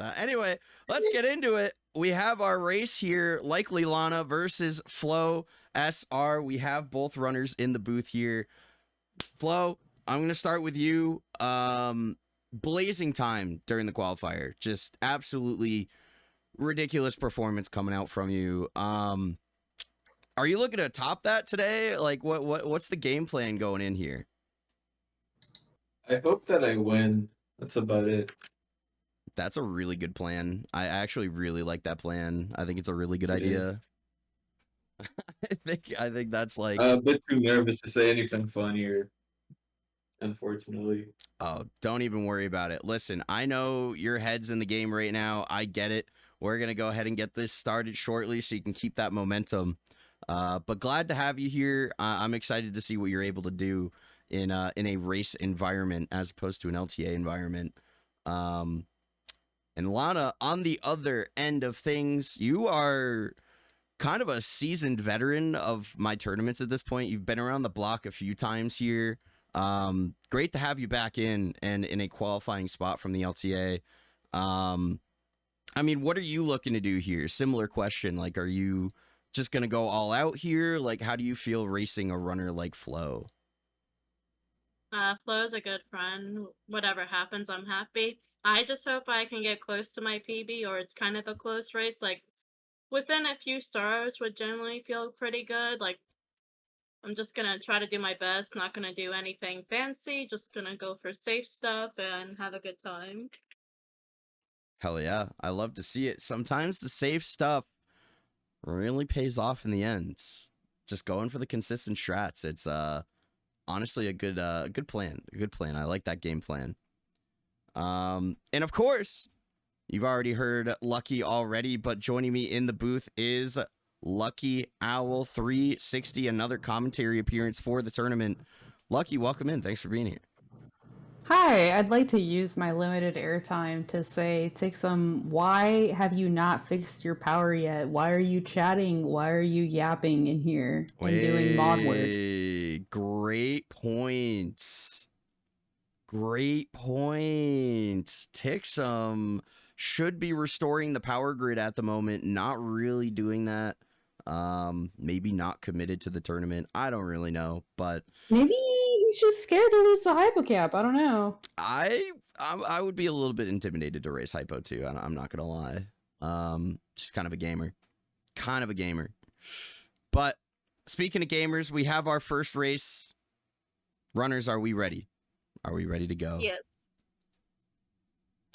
that. Anyway, let's get into it. We have our race here, LikelyLana versus Flo SR. We have both runners in the booth here. Flo, I'm going to start with you. Blazing time during the qualifier. Just absolutely ridiculous performance coming out from you. Are you looking to top that today? Like, what's the game plan going in here? I hope that I win. That's about it. That's a really good plan. I actually really like that plan. I think it's a really good idea. I think that's like a bit too nervous to say anything funnier, unfortunately. Oh, don't even worry about it. Listen, I know your head's in the game right now. I get it. We're going to go ahead and get this started shortly so you can keep that momentum. But glad to have you here. I'm excited to see what you're able to do in a race environment as opposed to an LTA environment. And Lana, on the other end of things, you are kind of a seasoned veteran of my tournaments at this point. You've been around the block a few times here. Great to have you back in and in a qualifying spot from the LTA. I mean, what are you looking to do here? Similar question. Like, are you just going to go all out here? Like, how do you feel racing a runner like Flo? Flo's a good friend. Whatever happens, I'm happy. I just hope I can get close to my PB, or it's kind of a close race. Like, within a few stars would generally feel pretty good. Like, I'm just gonna try to do my best, not gonna do anything fancy, just gonna go for safe stuff and have a good time. Hell yeah, I love to see it. Sometimes the safe stuff really pays off in the end. Just going for the consistent strats. It's honestly a good plan. A good plan. I like that game plan. And of course, you've already heard Lucky already, but joining me in the booth is Lucky Owl 360, another commentary appearance for the tournament. Lucky, welcome in. Thanks for being here. Hi, I'd like to use my limited airtime to say, Tixum, why have you not fixed your power yet? Why are you chatting? Why are you yapping in here and doing mod work? Great points. Great points. Tixum should be restoring the power grid at the moment, not really doing that. Maybe not committed to the tournament. I don't really know, but maybe he's just scared to lose the hypo cap. I don't know. I would be a little bit intimidated to race hypo too. I'm not gonna lie. Just kind of a gamer, But speaking of gamers, we have our first race. Runners, are we ready? Are we ready to go? Yes.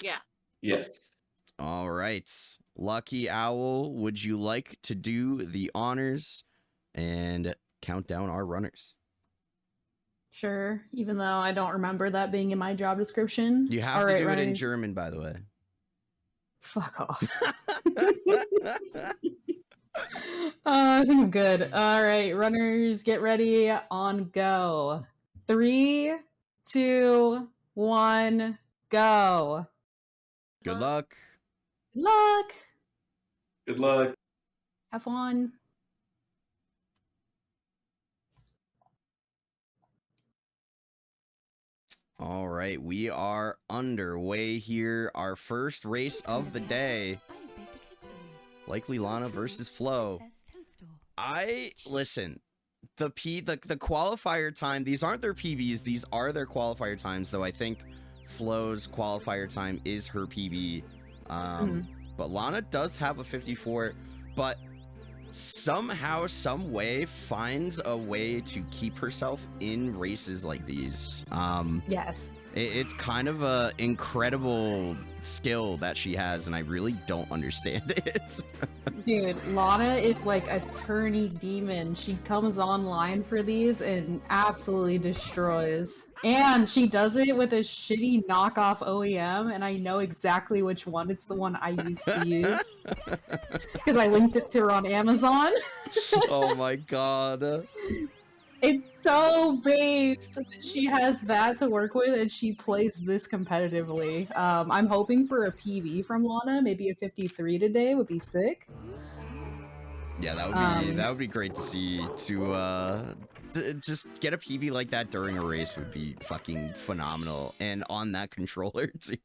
Yeah. Yes. All right. Lucky Owl, would you like to do the honors and count down our runners? Sure, even though I don't remember that being in my job description. You have to do it in German, by the way. Fuck off. I think I'm good. All right, runners, get ready, on go. 3, 2, 1, go. Good luck. Good luck. Good luck. Have fun. All right, we are underway here. Our first race of the day. LikelyLana versus Flo. Listen, the qualifier time, these aren't their PBs, these are their qualifier times, though I think Flo's qualifier time is her PB. But Lana does have a 54, but somehow, some way, finds a way to keep herself in races like these. Yes. It's kind of a incredible skill that she has, and I really don't understand it. Dude, Lana is like a tourney demon. She comes online for these and absolutely destroys. And she does it with a shitty knockoff OEM, and I know exactly which one. It's the one I used to use. Because I linked it to her on Amazon. Oh my god. It's so based that she has that to work with, and she plays this competitively. I'm hoping for a PB from Lana. Maybe a 53 today would be sick. Yeah, that would be great to see. To to just get a PB like that during a race would be fucking phenomenal, and on that controller too.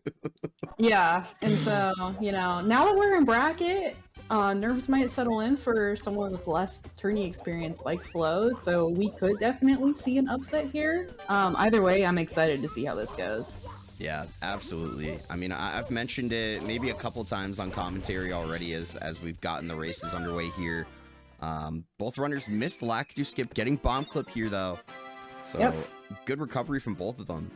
Yeah, and so, you know, now that we're in bracket, nerves might settle in for someone with less tourney experience like Flo, so we could definitely see an upset here. Either way, I'm excited to see how this goes. Yeah, absolutely. I mean, I've mentioned it maybe a couple times on commentary already as we've gotten the races underway here. Both runners missed the Lakitu skip, getting bomb clip here though. So Yep. good recovery from both of them.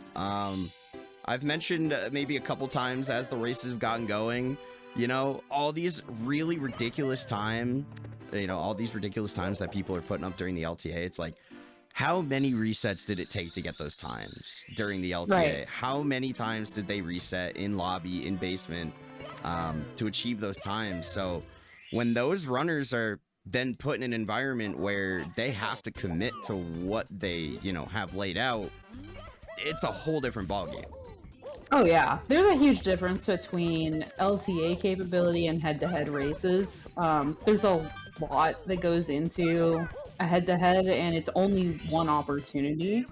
I've mentioned maybe a couple times as the races have gotten going, you know, all these really ridiculous times that people are putting up during the LTA. It's like, how many resets did it take to get those times during the LTA? Right. How many times did they reset in lobby, in basement, to achieve those times? So when those runners are then put in an environment where they have to commit to what they, you know, have laid out, it's a whole different ballgame. Oh yeah, there's a huge difference between LTA capability and head-to-head races. There's a lot that goes into a head-to-head, and it's only one opportunity.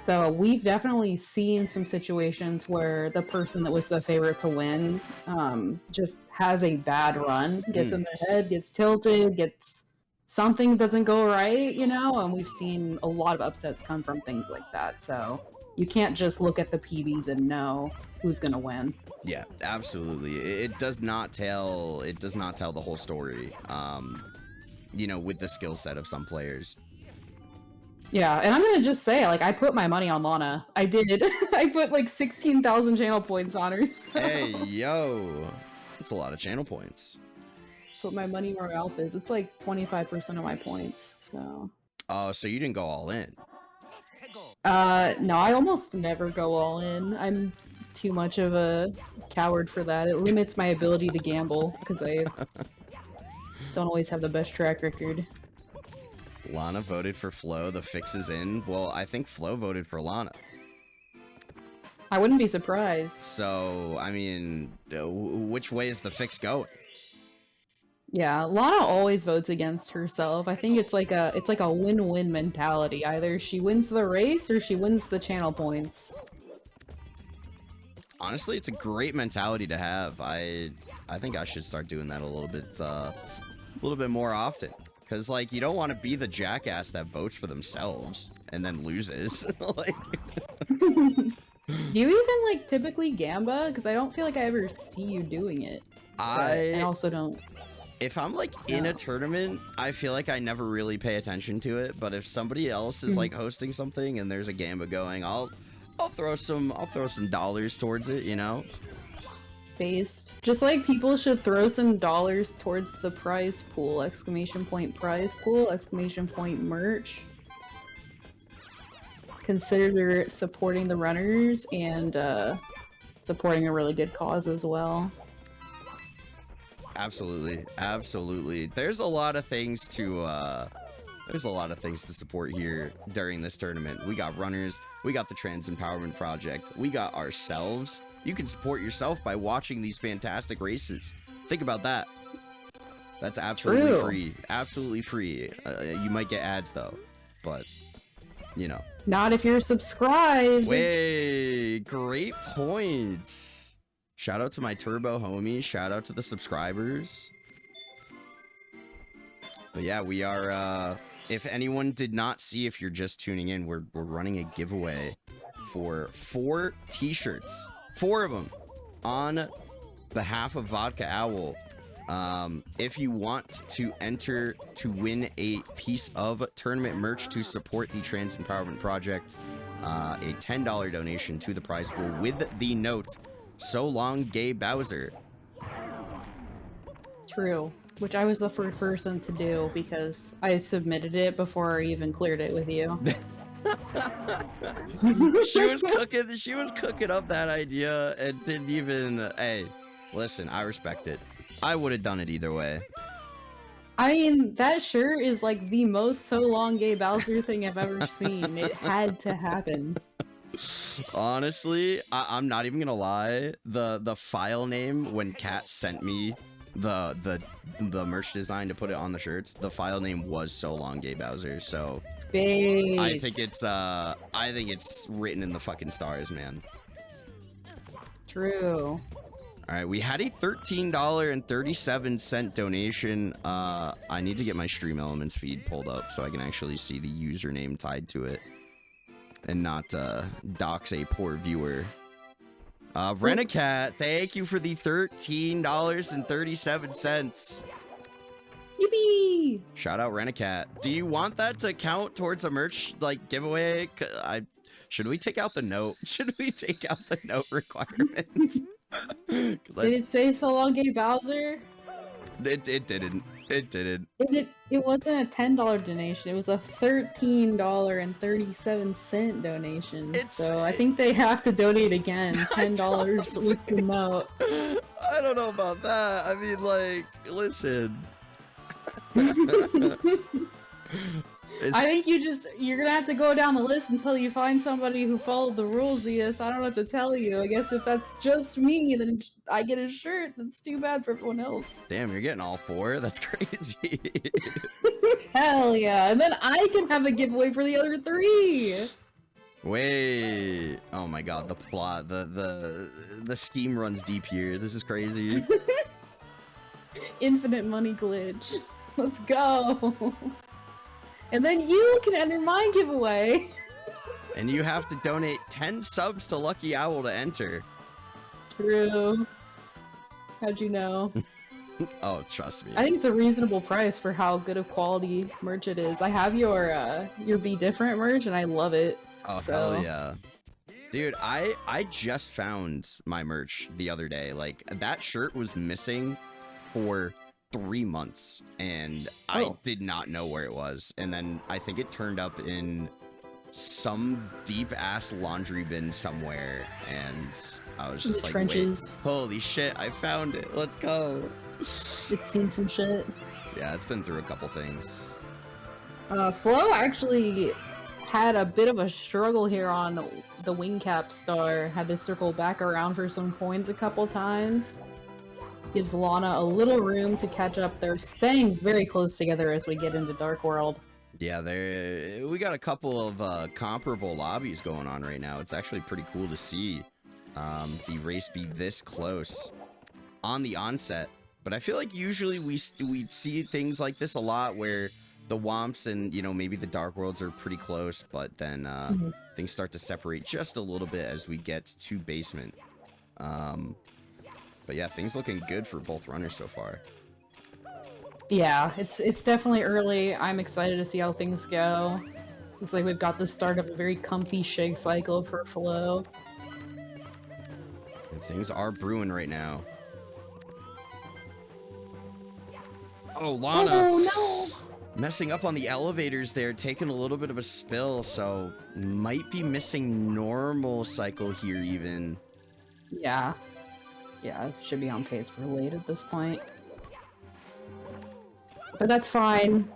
So we've definitely seen some situations where the person that was the favorite to win just has a bad run, gets in the head, gets tilted, gets something doesn't go right, you know, and we've seen a lot of upsets come from things like that. So you can't just look at the PBs and know who's gonna win. Yeah, absolutely. It does not tell the whole story. You know, with the skill set of some players. Yeah, and I'm gonna just say, like, I put my money on Lana. I did. I put like 16,000 channel points on her. So. Hey, yo, that's a lot of channel points. Put my money where my mouth is. It's like 25% of my points. So. Oh, so you didn't go all in. No, I almost never go all in. I'm too much of a coward for that. It limits my ability to gamble because I don't always have the best track record. Lana voted for Flo. The fix is in. Well, I think Flo voted for Lana. I wouldn't be surprised. So, I mean, which way is the fix going? Yeah, Lana always votes against herself. I think it's like a win-win mentality. Either she wins the race or she wins the channel points. Honestly, it's a great mentality to have. I think I should start doing that a little bit more often. Because, like, you don't want to be the jackass that votes for themselves and then loses. Like... Do you even, like, typically gamba? Because I don't feel like I ever see you doing it. I also don't... If I'm, like, in a tournament, I feel like I never really pay attention to it. But if somebody else is, like, hosting something and there's a gamba going, I'll throw some dollars towards it, you know? Based. Just like people should throw some dollars towards the prize pool, exclamation point prize pool, exclamation point merch. Consider supporting the runners and supporting a really good cause as well. Absolutely, absolutely. There's a lot of things to support here during this tournament. We got runners, we got the Trans Empowerment Project, we got ourselves. You can support yourself by watching these fantastic races. Think about that. That's absolutely free. Absolutely free. You might get ads though, but you know. Not if you're subscribed. Wait, great points. Shout out to my turbo homies. Shout out to the subscribers. But yeah, we are, if anyone did not see, if you're just tuning in, we're running a giveaway for 4 t-shirts. 4 of them on behalf of Vodka Owl. If you want to enter to win a piece of tournament merch to support the Trans Empowerment Project, a $10 donation to the prize pool with the note, "So long, Gay Bowser." True. Which I was the first person to do because I submitted it before I even cleared it with you. She was cooking up that idea and didn't even... Hey, listen, I respect it. I would have done it either way. I mean, that shirt is like the most So Long Gay Bowser thing I've ever seen. It had to happen. Honestly, I'm not even gonna lie. The file name when Kat sent me the merch design to put it on the shirts, the file name was So Long Gay Bowser. So Base. I think it's written in the fucking stars, man. True. All right, we had a $13.37 donation. I need to get my Stream Elements feed pulled up so I can actually see the username tied to it and not dox a poor viewer. Renicat, thank you for the $13.37. Yippee! Shout out Renicat. Do you want that to count towards a merch like giveaway? Should we take out the note? Should we take out the note requirements? Did it say so long, Gay Bowser? It didn't. It didn't. It wasn't a $10 donation. It was a $13.37 donation. So I think they have to donate again. $10 with the note. I don't know about that. I mean, like, listen. I think you're gonna have to go down the list until you find somebody who followed the rules, Eus. I don't know what to tell you. I guess if that's just me, then I get a shirt. That's too bad for everyone else. Damn, you're getting all 4? That's crazy. Hell yeah. And then I can have a giveaway for the other 3. Wait. Oh my god, the plot, the scheme runs deep here. This is crazy. Infinite money glitch. Let's go. And then you can enter my giveaway. And you have to donate 10 subs to Lucky Owl to enter. True. How'd you know? Oh, trust me. I think it's a reasonable price for how good of quality merch it is. I have your Be Different merch and I love it. Oh, so... hell yeah. Dude, I just found my merch the other day. Like, that shirt was missing for 3 months and I did not know where it was, and then I think it turned up in some deep ass laundry bin somewhere, and I was just like, trenches. wait, holy shit, I found it, let's go. It's seen some shit. Yeah, it's been through a couple things. Flo actually had a bit of a struggle here on the wing cap star. Had to circle back around for some coins a couple times. Gives Lana a little room to catch up. They're staying very close together as we get into Dark World. Yeah, we got a couple of comparable lobbies going on right now. It's actually pretty cool to see the race be this close on the onset. But I feel like usually we see things like this a lot where the Womps and, you know, maybe the Dark Worlds are pretty close, but then things start to separate just a little bit as we get to basement. But yeah, things looking good for both runners so far. Yeah, it's definitely early. I'm excited to see how things go. Looks like we've got the start of a very comfy shake cycle for Flo. And things are brewing right now. Oh, Lana! Oh no! Messing up on the elevators there, taking a little bit of a spill, so might be missing normal cycle here even. Yeah. Yeah, should be on pace for late at this point. But that's fine.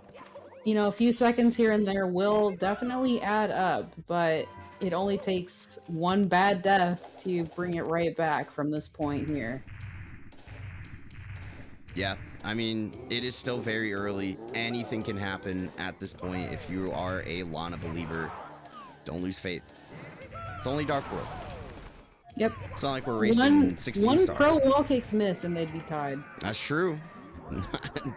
You know, a few seconds here and there will definitely add up, but it only takes one bad death to bring it right back from this point here. Yeah, I mean, it is still very early. Anything can happen at this point. If you are a Lana believer, don't lose faith. It's only Dark World. Yep. It's not like we're racing 16 One star. pro wall kicks miss and they'd be tied. That's true.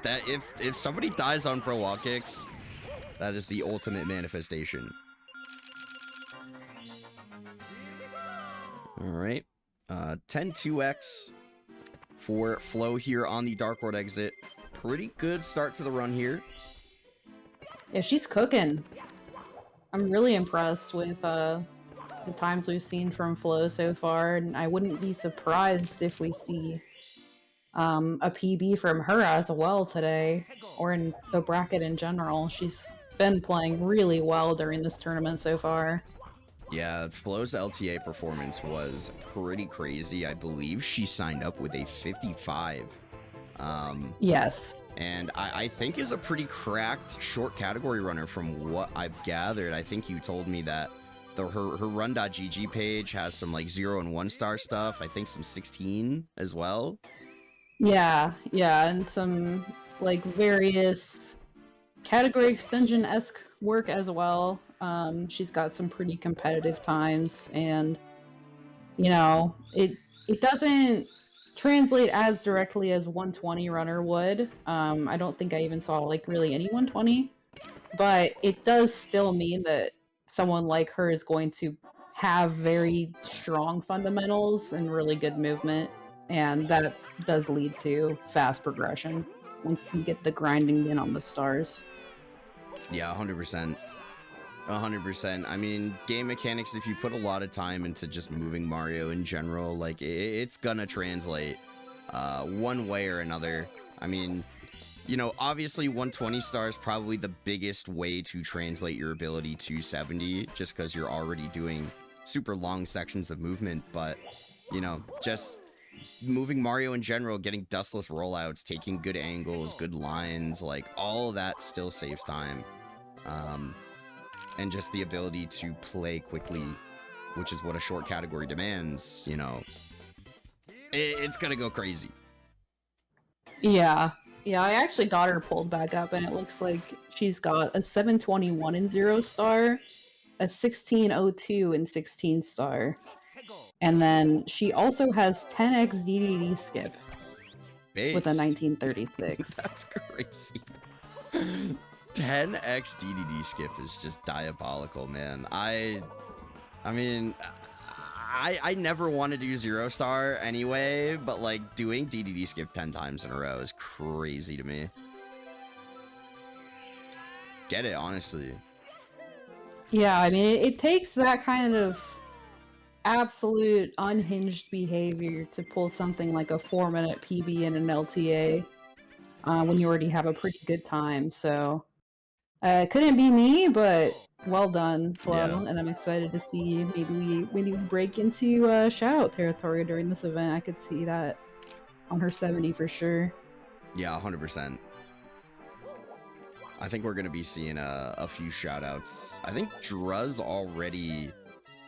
That if somebody dies on pro wall kicks, that is the ultimate manifestation. All right. 10-2x for Flo here on the Dark World exit. Pretty good start to the run here. Yeah, she's cooking. I'm really impressed with the times we've seen from Flo so far, and I wouldn't be surprised if we see a PB from her as well today, or in the bracket in general. She's been playing really well during this tournament so far. Yeah, Flo's LTA performance was pretty crazy. I believe she signed up with a 55. Yes. And I think is a pretty cracked short category runner from what I've gathered. I think you told me that her run.gg page has some like 0 and 1 star stuff. I think some 16 as well. Yeah, and some like various category extension-esque work as well. She's got some pretty competitive times, and you know, it doesn't translate as directly as 120 runner would. I don't think I even saw like really any 120, but it does still mean that someone like her is going to have very strong fundamentals and really good movement, and that does lead to fast progression once you get the grinding in on the stars. Yeah, 100%. 100%. I mean, game mechanics, if you put a lot of time into just moving Mario in general, like, it's gonna translate one way or another. I mean, you know, obviously 120 stars probably the biggest way to translate your ability to 70, just because you're already doing super long sections of movement, but, you know, just moving Mario in general, getting dustless rollouts, taking good angles, good lines, like, all of that still saves time. And just the ability to play quickly, which is what a short category demands, you know, it's gonna go crazy. Yeah. Yeah, I actually got her pulled back up, and it looks like she's got a 721 in 0 star, a 1602 in 16 star, and then she also has 10x DDD skip with a Based. 1936. That's crazy. 10x DDD skip is just diabolical, man. I mean, I never want to do 0 star anyway, but like doing DDD skip 10 times in a row is crazy to me. Get it, honestly. Yeah, I mean, it takes that kind of absolute unhinged behavior to pull something like a 4-minute PB in an LTA when you already have a pretty good time. So it couldn't be me, but well done, Flo. Yeah. And I'm excited to see maybe we break into shoutout territory during this event. I could see that on her 70 for sure. Yeah, 100%. I think we're going to be seeing a few shoutouts. I think Druz already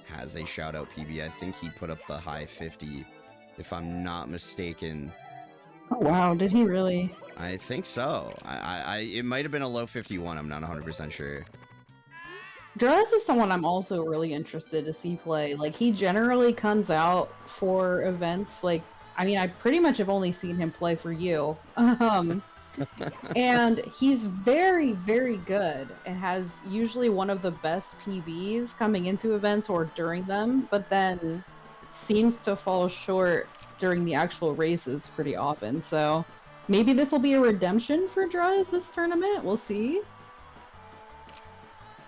has a shoutout PB. I think he put up the high 50, if I'm not mistaken. Oh wow, did he really? I think so. It might have been a low 51. I'm not 100% sure. Druz is someone I'm also really interested to see play. Like, he generally comes out for events. Like, I mean, I pretty much have only seen him play for you. And he's very, very good and has usually one of the best PBs coming into events or during them, but then seems to fall short during the actual races pretty often. So maybe this will be a redemption for Druz this tournament. We'll see.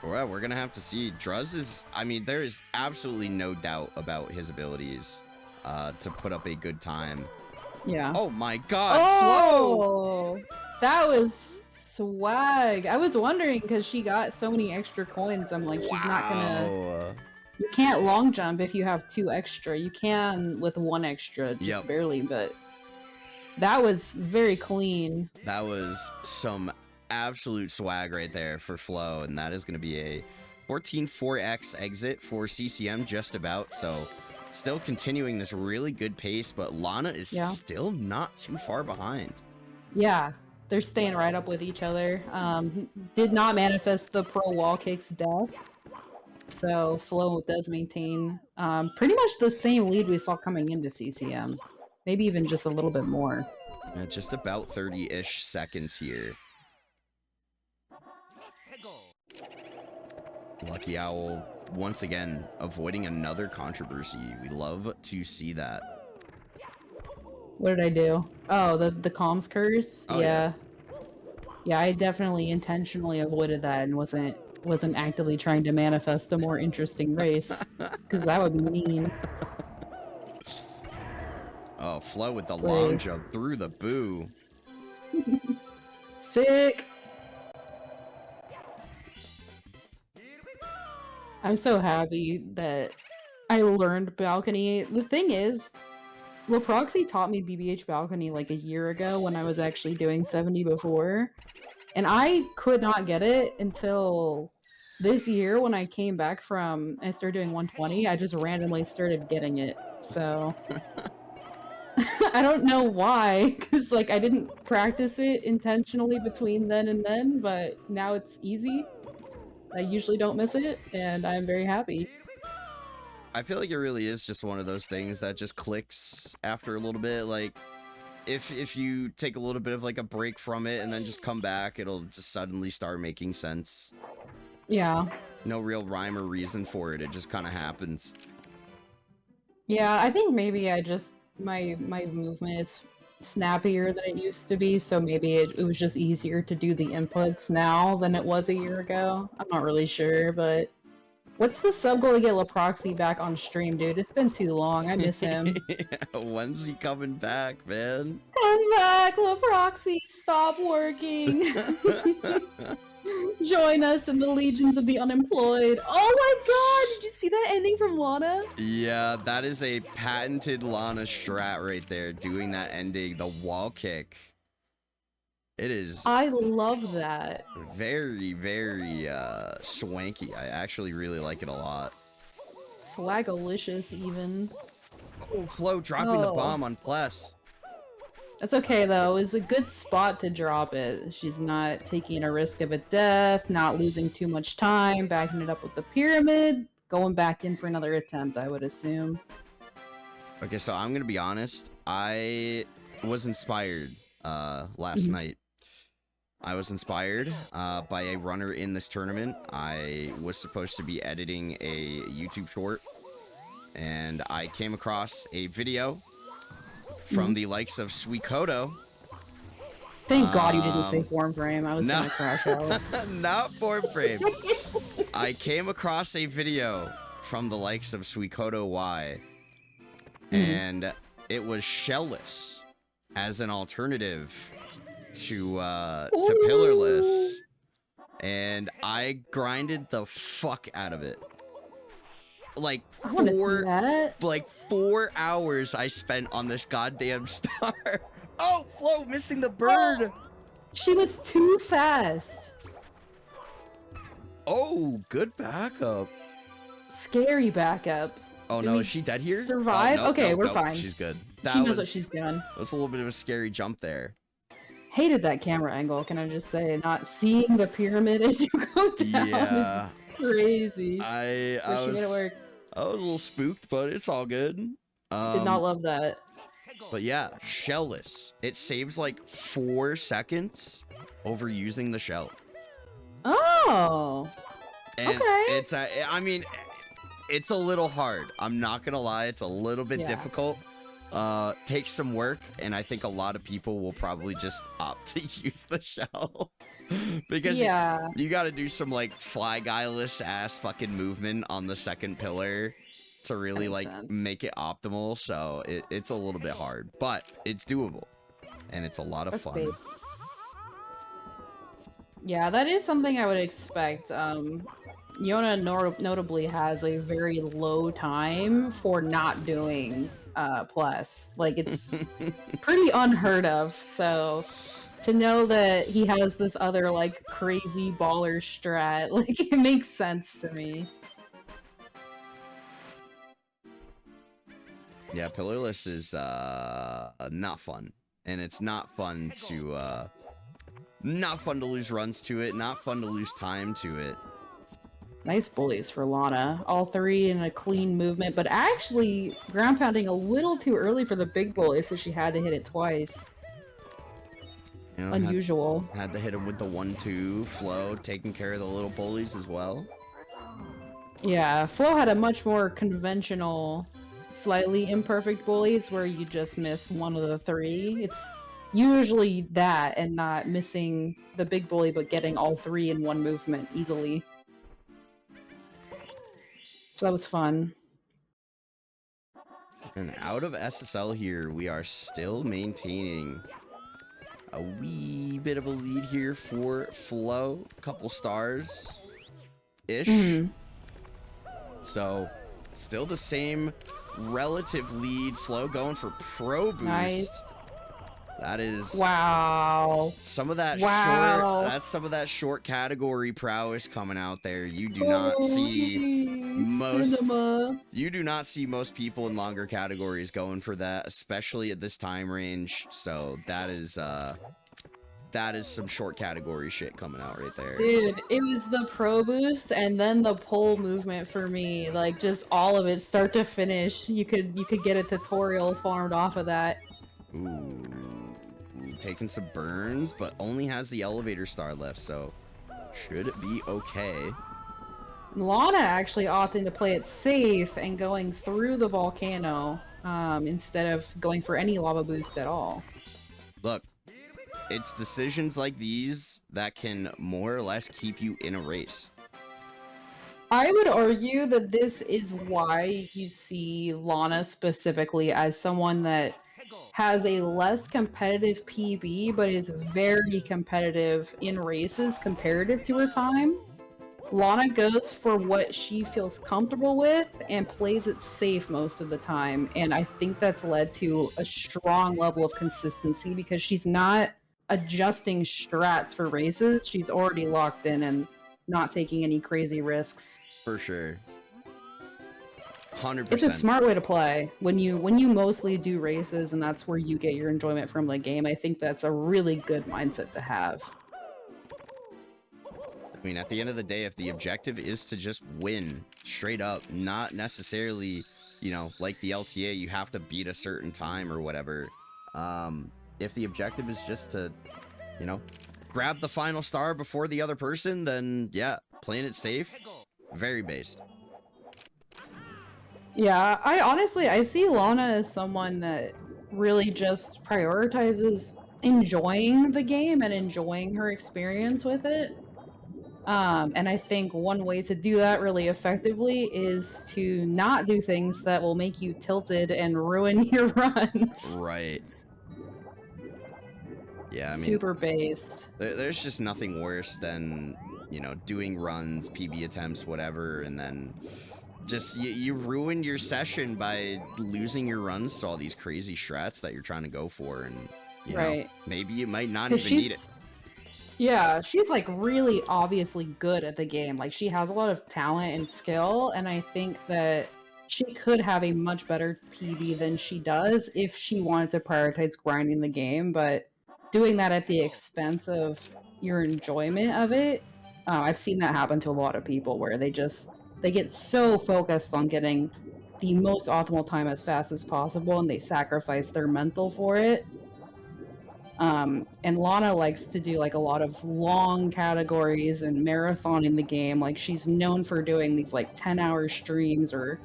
Well, we're going to have to see. Druz is, I mean, there is absolutely no doubt about his abilities to put up a good time. Yeah. Oh my god, Flo! Oh, that was swag. I was wondering because she got so many extra coins. I'm like, she's not gonna. You can't long jump if you have 2 extra. You can with 1 extra, just barely, but that was very clean. That was some absolute swag right there for Flo, and that is going to be a 14-4x exit for CCM just about, so still continuing this really good pace, but Lana is still not too far behind. Yeah, they're staying right up with each other. Did not manifest the pro wall kicks death, so Flo does maintain pretty much the same lead we saw coming into CCM. Maybe even just a little bit more. Just about 30-ish seconds here. Lucky Owl, once again, avoiding another controversy. We love to see that. What did I do? Oh, the comms curse? Oh, yeah. Yeah, I definitely intentionally avoided that and wasn't actively trying to manifest a more interesting race, because that would be mean. Oh, Flo with the long jump through the boo. Sick! I'm so happy that I learned balcony. The thing is, Proxy taught me BBH balcony like a year ago when I was actually doing 70 before, and I could not get it until this year when I came back from I started doing 120. I just randomly started getting it, so I don't know why, because like I didn't practice it intentionally between then and then, but now it's easy. I usually don't miss it, and I'm very happy. I feel like it really is just one of those things that just clicks after a little bit. Like, if you take a little bit of like a break from it and then just come back, it'll just suddenly start making sense. Yeah. No real rhyme or reason for it. It just kind of happens. Yeah, I think maybe I just my movement is snappier than it used to be, so maybe it was just easier to do the inputs now than it was a year ago. I'm not really sure, but what's the sub goal to get Laproxy back on stream, dude? It's been too long. I miss him. When's he coming back, man? Come back, Laproxy. Stop working. Join us in the legions of the unemployed. Oh my god, did you see that ending from Lana? Yeah, that is a patented Lana strat right there, doing that ending, the wall kick. It is I love that. very, very swanky. I actually really like it a lot. Swagalicious, even. Oh, Flo dropping the Oh. bomb on Pless. That's okay, though. It's a good spot to drop it. She's not taking a risk of a death, not losing too much time, backing it up with the pyramid, going back in for another attempt, I would assume. Okay, so I'm gonna be honest. I was inspired last night. I was inspired by a runner in this tournament. I was supposed to be editing a YouTube short, and I came across a video from the likes of Suikoto. Thank God you didn't say form frame. I was no. gonna crash out. Not form frame. I came across a video from the likes of Suikoto Y, and it was shellless as an alternative to pillarless, and I grinded the fuck out of it. Like I want to see that. 4 hours I spent on this goddamn star. Oh, Flo missing the bird. She was too fast. Oh, good backup. Scary backup. Oh Do no, we is she dead here? survive? Oh, no, Okay, no, we're no, fine. She's good. She knows what she's doing. That was a little bit of a scary jump there. Hated that camera angle, can I just say? Not seeing the pyramid as you go down Yeah. is crazy. I But she made it work. was a little spooked, but it's all good. Did not love that. But yeah, shellless. It saves like 4 seconds over using the shell. Oh. And Okay. I mean, it's a little hard. I'm not gonna lie, it's a little bit Yeah. difficult. Takes some work, and I think a lot of people will probably just opt to use the shell. Because Yeah. you gotta do some like fly guyless ass fucking movement on the second pillar to really Makes like sense. make it optimal, so it's a little bit hard, but it's doable, and it's a lot of That's fun. big. Yeah, that is something I would expect. Yona notably has a very low time for not doing plus. Like, it's pretty unheard of, so to know that he has this other, like, crazy baller strat, like, it makes sense to me. Yeah, pillarless is not fun, and it's not fun to lose runs to it, not fun to lose time to it. Nice bullies for Lana. All three in a clean movement, but actually ground pounding a little too early for the big bully, so she had to hit it twice. You know, Unusual. had to hit him with the 1-2. Flo taking care of the little bullies as well. Yeah, Flo had a much more conventional, slightly imperfect bullies where you just miss one of the three. It's usually that and not missing the big bully but getting all three in one movement easily. So that was fun. And out of SSL here, we are still maintaining a wee bit of a lead here for Flo. A couple stars-ish. Mhm. So, still the same relative lead. Flo going for Pro Boost. Nice. That is Wow. some of that Wow. short. That's some of that short category prowess coming out there. You do not see Holy most. cinema. You do not see most people in longer categories going for that, especially at this time range. So that is some short category shit coming out right there. Dude, it was the pro boost and then the pole movement for me. Like just all of it, start to finish. You could get a tutorial farmed off of that. Ooh, taking some burns, but only has the elevator star left, so should it be okay? Lana actually opting to play it safe and going through the volcano instead of going for any lava boost at all. Look, it's decisions like these that can more or less keep you in a race. I would argue that this is why you see Lana specifically as someone that has a less competitive PB, but is very competitive in races comparative to her time. Lana goes for what she feels comfortable with and plays it safe most of the time, and I think that's led to a strong level of consistency because she's not adjusting strats for races. She's already locked in and not taking any crazy risks. For sure. 100%. It's a smart way to play when you mostly do races and that's where you get your enjoyment from the game. I think that's a really good mindset to have. I mean, at the end of the day, if the objective is to just win straight up, not necessarily, you know, like the LTA, you have to beat a certain time or whatever. If the objective is just to, you know, grab the final star before the other person, then yeah, playing it safe, very based. Yeah, I see Lana as someone that really just prioritizes enjoying the game and enjoying her experience with it. And I think one way to do that really effectively is to not do things that will make you tilted and ruin your runs. Right. Yeah, I mean, super based. there's just nothing worse than, you know, doing runs, PB attempts, whatever, and then just you ruin your session by losing your runs to all these crazy strats that you're trying to go for, and you know, maybe you might not even need it. Yeah, she's like really obviously good at the game. Like she has a lot of talent and skill, and I think that she could have a much better PB than she does if she wanted to prioritize grinding the game, but doing that at the expense of your enjoyment of it, I've seen that happen to a lot of people where they get so focused on getting the most optimal time as fast as possible and they sacrifice their mental for it. And Lana likes to do like a lot of long categories and marathoning the game. Like she's known for doing these like 10-hour streams or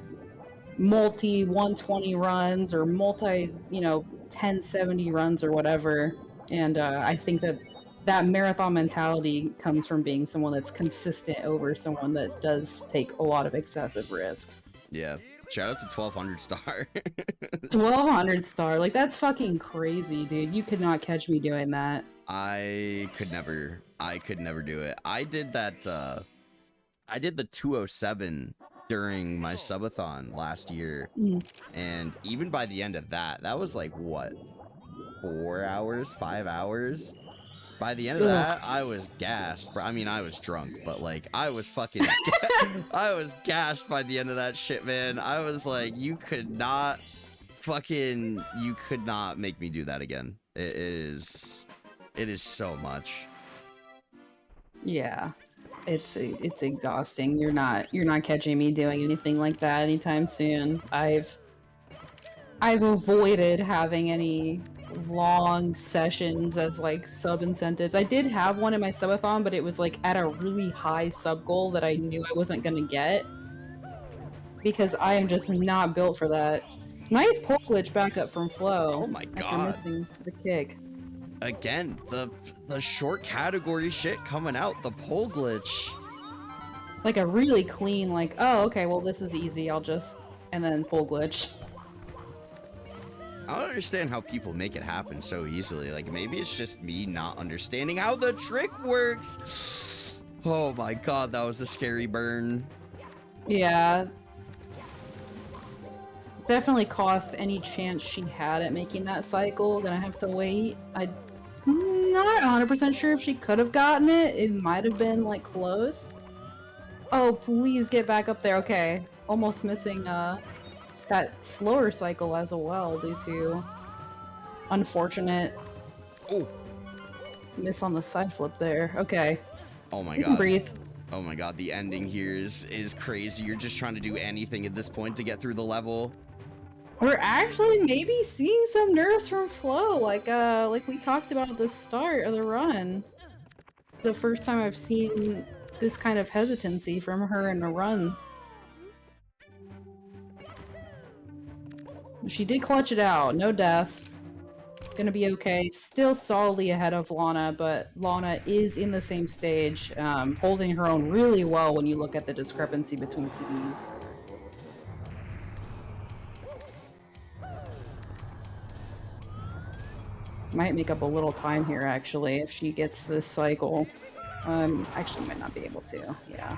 multi 120 runs or multi 1070 runs or whatever. And I think that marathon mentality comes from being someone that's consistent over someone that does take a lot of excessive risks. Yeah. Shout out to 1200 star. 1200 star. Like, that's fucking crazy, dude. You could not catch me doing that. I could never do it. I did that, I did the 207 during my subathon last year. And even by the end of that was like, what, 4 hours, 5 hours? By the end of that, I was gassed. I mean, I was drunk, but like, I was fucking, I was gassed by the end of that shit, man. I was like, you could not make me do that again. It is so much. Yeah, it's exhausting. You're not catching me doing anything like that anytime soon. I've avoided having any long sessions as like sub incentives. I did have one in my subathon, but it was like at a really high sub goal that I knew I wasn't gonna get because I am just not built for that. Nice pole glitch back up from Flo. Oh my god! After missing the kick. Again, the short category shit coming out. The pole glitch. Like a really clean, like, oh okay, well this is easy. I'll just and then pole glitch. I don't understand how people make it happen so easily. Like, maybe it's just me not understanding how the trick works. Oh my god, that was a scary burn. Yeah. definitely cost any chance she had at making that cycle. Gonna have to wait. I'm not 100% sure if she could have gotten it. It might have been, like, close. Oh, please get back up there. Okay. Almost missing, that slower cycle as well due to unfortunate miss on the side flip there. Okay. Oh my You can god. breathe. Oh my god, the ending here is crazy. You're just trying to do anything at this point to get through the level. We're actually maybe seeing some nerves from Flo, like we talked about at the start of the run. The first time I've seen this kind of hesitancy from her in a run. She did clutch it out, no death. Gonna be okay. Still solidly ahead of Lana, but Lana is in the same stage, holding her own really well when you look at the discrepancy between PBs. Might make up a little time here, actually, if she gets this cycle. Actually might not be able to, yeah.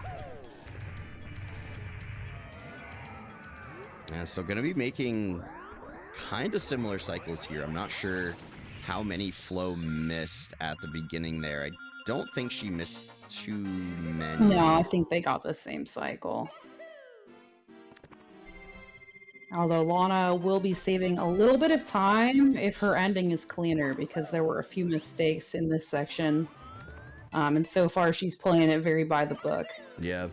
Yeah, so gonna be making kind of similar cycles here. I'm not sure how many Flo missed at the beginning there. I don't think she missed too many. No, I think they got the same cycle. Although Lana will be saving a little bit of time if her ending is cleaner, because there were a few mistakes in this section. And so far she's playing it very by the book. Yeah.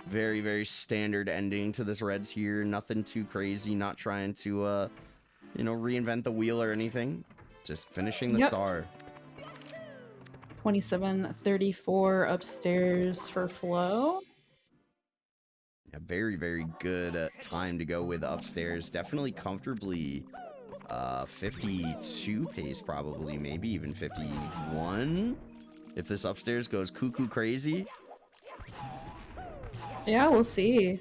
Very, very standard ending to this Reds here. Nothing too crazy. Not trying to, you know, reinvent the wheel or anything. Just finishing the star. 27:34 upstairs for Flo. A very, very good time to go with upstairs. Definitely comfortably 52 pace, probably. Maybe even 51. If this upstairs goes cuckoo crazy. Yeah, we'll see.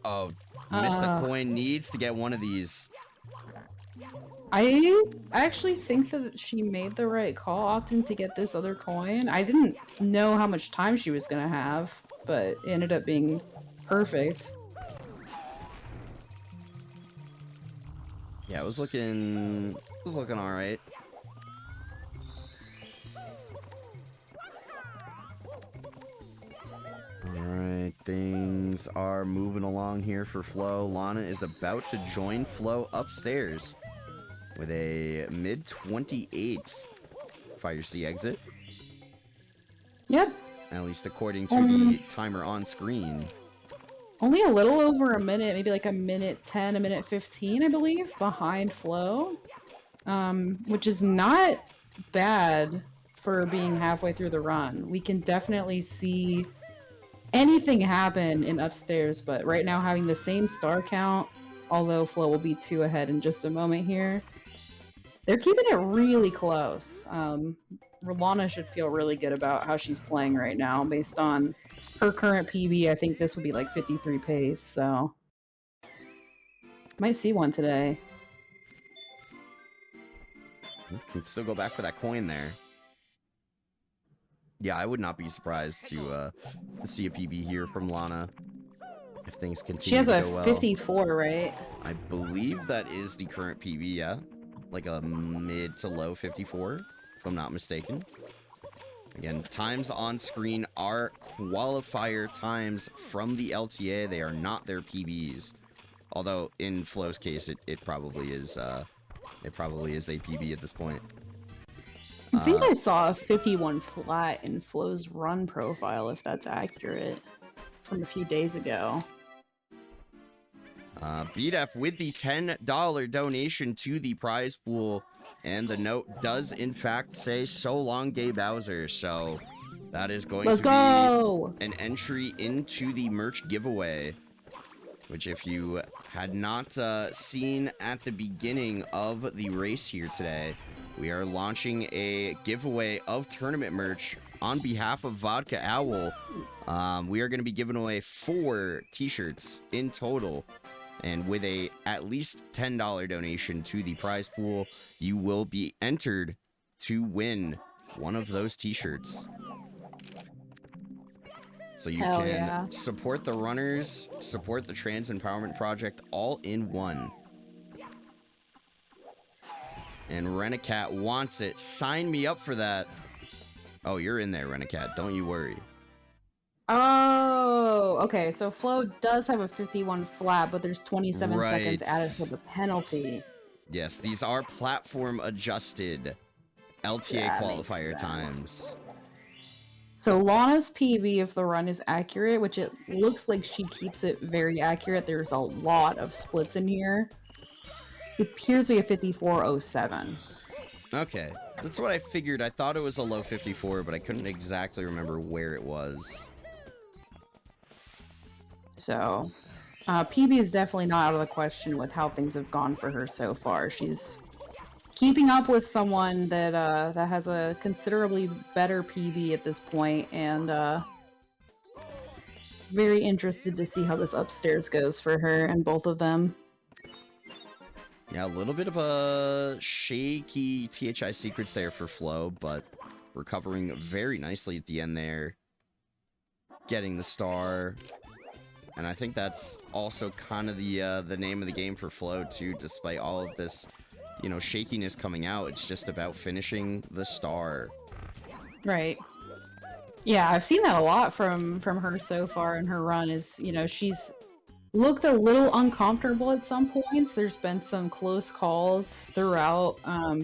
Oh, missed a coin. Needs to get one of these. I actually think that she made the right call opting to get this other coin. I didn't know how much time she was gonna have, but it ended up being perfect. Yeah, it was looking all right. Alright, things are moving along here for Flo. Lana is about to join Flo upstairs with a mid-28 Fire C exit. Yep. At least according to the timer on screen. Only a little over a minute, maybe like a minute 10, a minute 15, I believe, behind Flo. Which is not bad for being halfway through the run. We can definitely see anything happen in upstairs, but right now having the same star count, although Flo will be 2 ahead in just a moment here, they're keeping it really close. Lana should feel really good about how she's playing right now. Based on her current PB, I think this would be like 53 pace, so might see one today. Can still go back for that coin there. Yeah, I would not be surprised to see a PB here from Lana if things continue. She has to a go well. 54, right? I believe that is the current PB, yeah. Like a mid to low 54, if I'm not mistaken. Again, times on screen are qualifier times from the LTA. They are not their PBs. Although in Flo's case, it probably is a PB at this point. I think I saw a 51 flat in Flo's run profile, if that's accurate, from a few days ago. BDF with the $10 donation to the prize pool, and the note does in fact say "So long, Gay Bowser." So that is going to be an entry into the merch giveaway, which if you had not seen at the beginning of the race here today, we are launching a giveaway of tournament merch on behalf of Vodka Owl. We are going to be giving away 4 t-shirts in total. And with a at least $10 donation to the prize pool, you will be entered to win one of those t-shirts. So you Hell can yeah. support the runners, support the Trans Empowerment Project all in one. And Renicat wants it. Sign me up for that. Oh, you're in there, Renicat. Don't you worry. Oh, okay. So Flow does have a 51 flat, but there's 27 seconds added for Right. the penalty. Yes, these are platform adjusted LTA That makes qualifier sense. times. So Lana's PB, if the run is accurate, which it looks like she keeps it very accurate, there's a lot of splits in here. It appears to be a 54.07. Okay, that's what I figured. I thought it was a low 54, but I couldn't exactly remember where it was. So, PB is definitely not out of the question with how things have gone for her so far. She's keeping up with someone that that has a considerably better PB at this point, and very interested to see how this upstairs goes for her and both of them. Yeah, a little bit of a shaky THI secrets there for Flo, but recovering very nicely at the end there. Getting the star. And I think that's also kind of the name of the game for Flo, too, despite all of this, you know, shakiness coming out. It's just about finishing the star. Right. Yeah, I've seen that a lot from her so far in her run. Is, you know, she's looked a little uncomfortable at some points. There's been some close calls throughout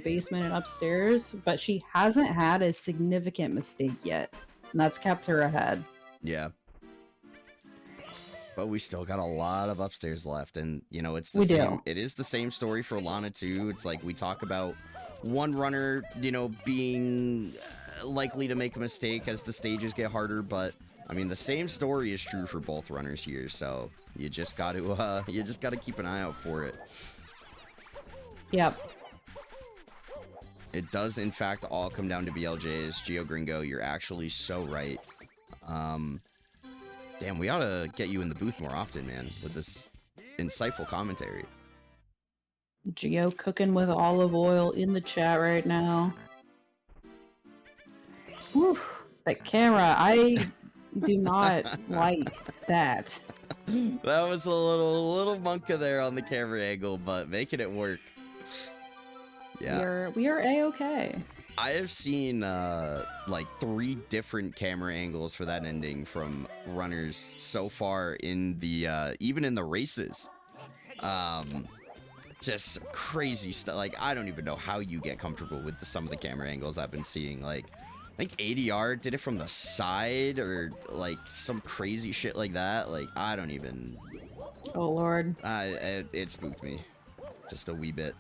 basement and upstairs, but she hasn't had a significant mistake yet, and that's kept her ahead. Yeah. But we still got a lot of upstairs left, and you know, it's the We same. do. It is the same story for Lana too. It's like we talk about one runner, you know, being likely to make a mistake as the stages get harder, but I mean, the same story is true for both runners here. So you just got to keep an eye out for it. Yep. It does, in fact, all come down to BLJs. Geo Gringo, you're actually so right. Damn, we ought to get you in the booth more often, man, with this insightful commentary. Geo cooking with olive oil in the chat right now. Whew, that camera, I do not like that. That was a little monka there on the camera angle, but making it work. Yeah. We are A-okay. I have seen like 3 different camera angles for that ending from runners so far in the even in the races. Just crazy stuff. Like, I don't even know how you get comfortable with some of the camera angles I've been seeing. Like, I think ADR did it from the side or like some crazy shit like that. Like, I don't even. Oh lord. It spooked me just a wee bit.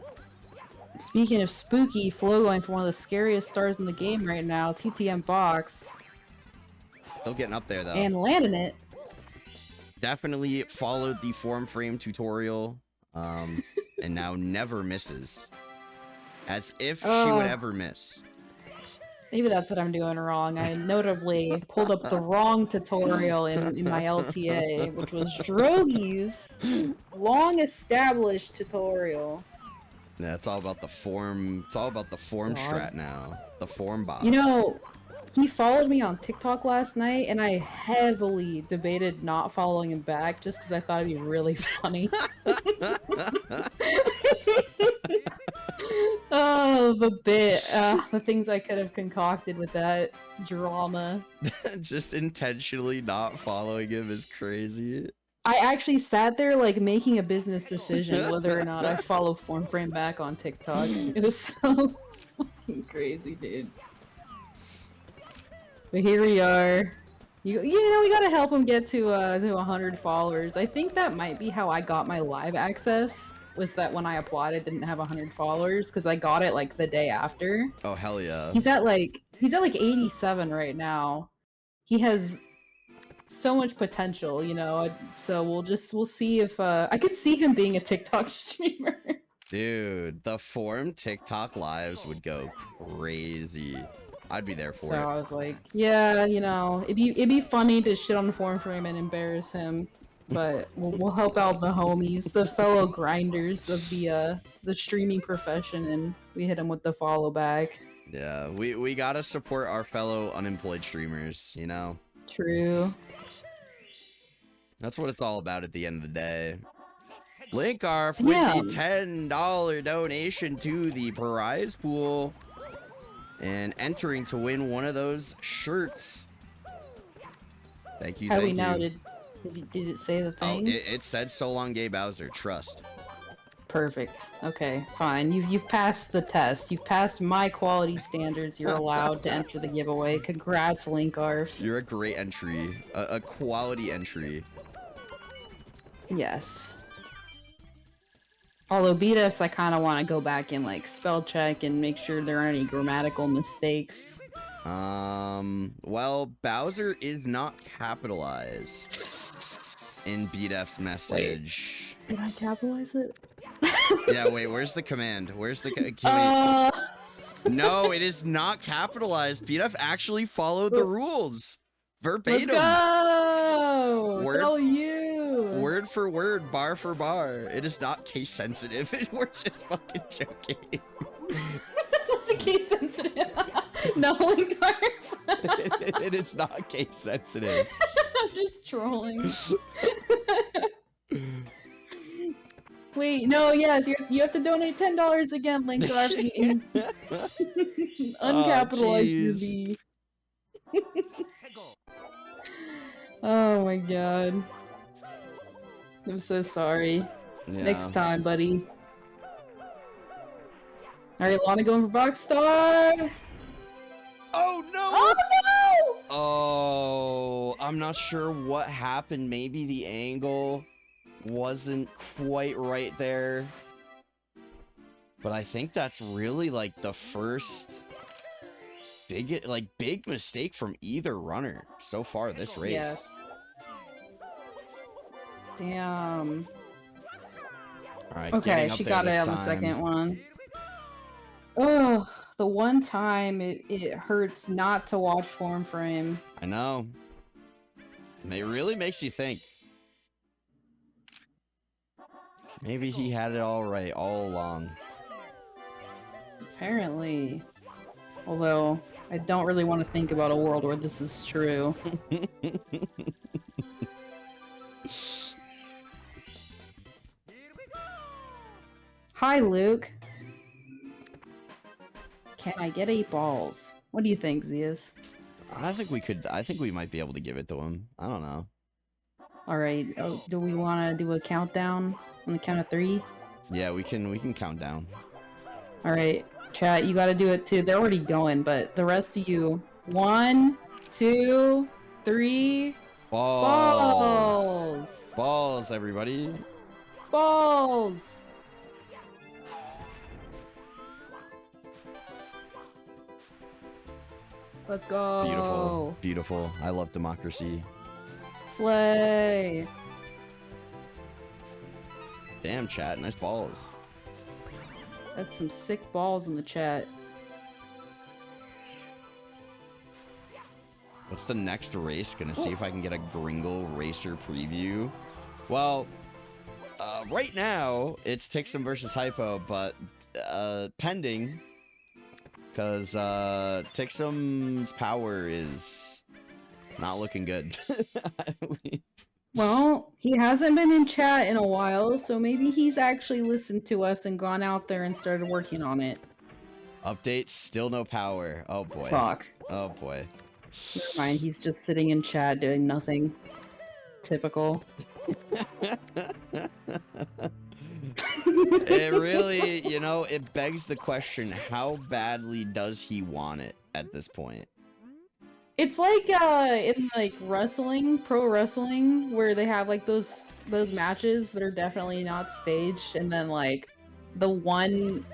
Speaking of spooky, Flo going for one of the scariest stars in the game right now, TTM Box, Still getting up there though. and landing it. Definitely followed the form frame tutorial, and now never misses. As if she would ever miss. Maybe that's what I'm doing wrong. I notably pulled up the wrong tutorial in my LTA, which was Drogi's long-established tutorial. Yeah, it's all about the form. It's all about the form God. strat now. The form box. You know, he followed me on TikTok last night, and I heavily debated not following him back just because I thought it'd be really funny. Oh, the bit. The things I could have concocted with that drama. Just intentionally not following him is crazy. I actually sat there, like, making a business decision whether or not I follow Form Frame back on TikTok. It was so fucking crazy, dude. But here we are. You know, we gotta help him get to 100 followers. I think that might be how I got my live access, was that when I applied, I didn't have 100 followers, because I got it, like, the day after. Oh, hell yeah. He's at like 87 right now. He has so much potential, you know. So we'll see if I could see him being a TikTok streamer. Dude, the form TikTok lives would go crazy. I'd be there for So it. I was like, yeah, you know, it'd be funny to shit on Form Frame and embarrass him, but we'll help out the homies, the fellow grinders of the streaming profession, and we hit him with the follow back. Yeah, we gotta support our fellow unemployed streamers, you know? True. That's what it's all about at the end of the day. Linkarf with Yeah. the $10 donation to the prize pool. And entering to win one of those shirts. Thank you, How do we thank know? you. Did it say the Oh, thing? it said so long, Gay Bowser. Trust. Perfect. Okay, fine. You've passed the test. You've passed my quality standards. You're allowed to enter the giveaway. Congrats, Linkarf. You're a great entry. A quality entry. Yes. Although BDFs, I kind of want to go back and like spell check and make sure there aren't any grammatical mistakes. Well, Bowser is not capitalized in BDF's message. Did I capitalize it? Yeah, wait, where's the command? Where's the can we... No, it is not capitalized. BDF actually followed the rules. Verbatim. Let's go! Word- Tell you! Word for word, bar for bar. It is not case sensitive. We're just fucking joking. What's a case sensitive? No, Linkarf. It is not case sensitive. I'm just trolling. Wait, no, yes, you have to donate $10 again, Linkarf. Uncapitalized jeez. UV. Oh my god. I'm so sorry. Yeah. Next time, buddy. Alright, Lana going for box star. Oh no! Oh no! Oh, I'm not sure what happened. Maybe the angle wasn't quite right there. But I think that's really like the first big mistake from either runner so far this race. Yes. Damn. All right, Okay, getting up she there got it this on the time. second one. Oh, the one time it hurts not to watch form frame. I know. It really makes you think. Maybe he had it all right all along. Apparently. Although, I don't really want to think about a world where this is true. Hi, Luke. Can I get 8 balls? What do you think, Zeus? I think we might be able to give it to him. I don't know. Alright, do we want to do a countdown on the count of 3? Yeah, we can count down. Alright, chat, you gotta do it too. They're already going, but the rest of you. 1, 2, 3. Balls. Balls! Balls, everybody. Balls! Let's go! Beautiful. Beautiful. I love democracy. Slay! Damn, chat. Nice balls. That's some sick balls in the chat. What's the next race? Gonna see if I can get a Gringle Racer preview. Well, right now it's Tixum versus Hypo, but pending, because Tixum's power is not looking good. Well, he hasn't been in chat in a while, so maybe he's actually listened to us and gone out there and started working on it. Update, still no power. Oh boy. Fuck. Oh boy. Never mind, he's just sitting in chat doing nothing. Typical. It really, it begs the question, how badly does he want it at this point? It's like in like wrestling, pro wrestling, where they have like those matches that are definitely not staged, and then like the one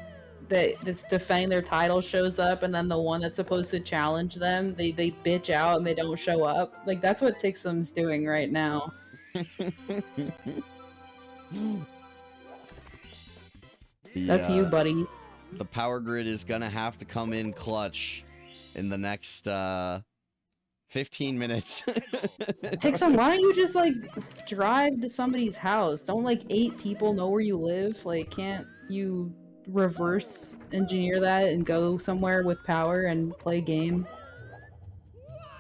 that's defending their title shows up, and then the one that's supposed to challenge them, they bitch out and they don't show up. Like that's what Tixum's doing right now. That's you, buddy. The power grid is gonna have to come in clutch in the next 15 minutes. Tixum, why don't you just like drive to somebody's house? Don't like 8 people know where you live? Like, can't you reverse engineer that and go somewhere with power and play a game?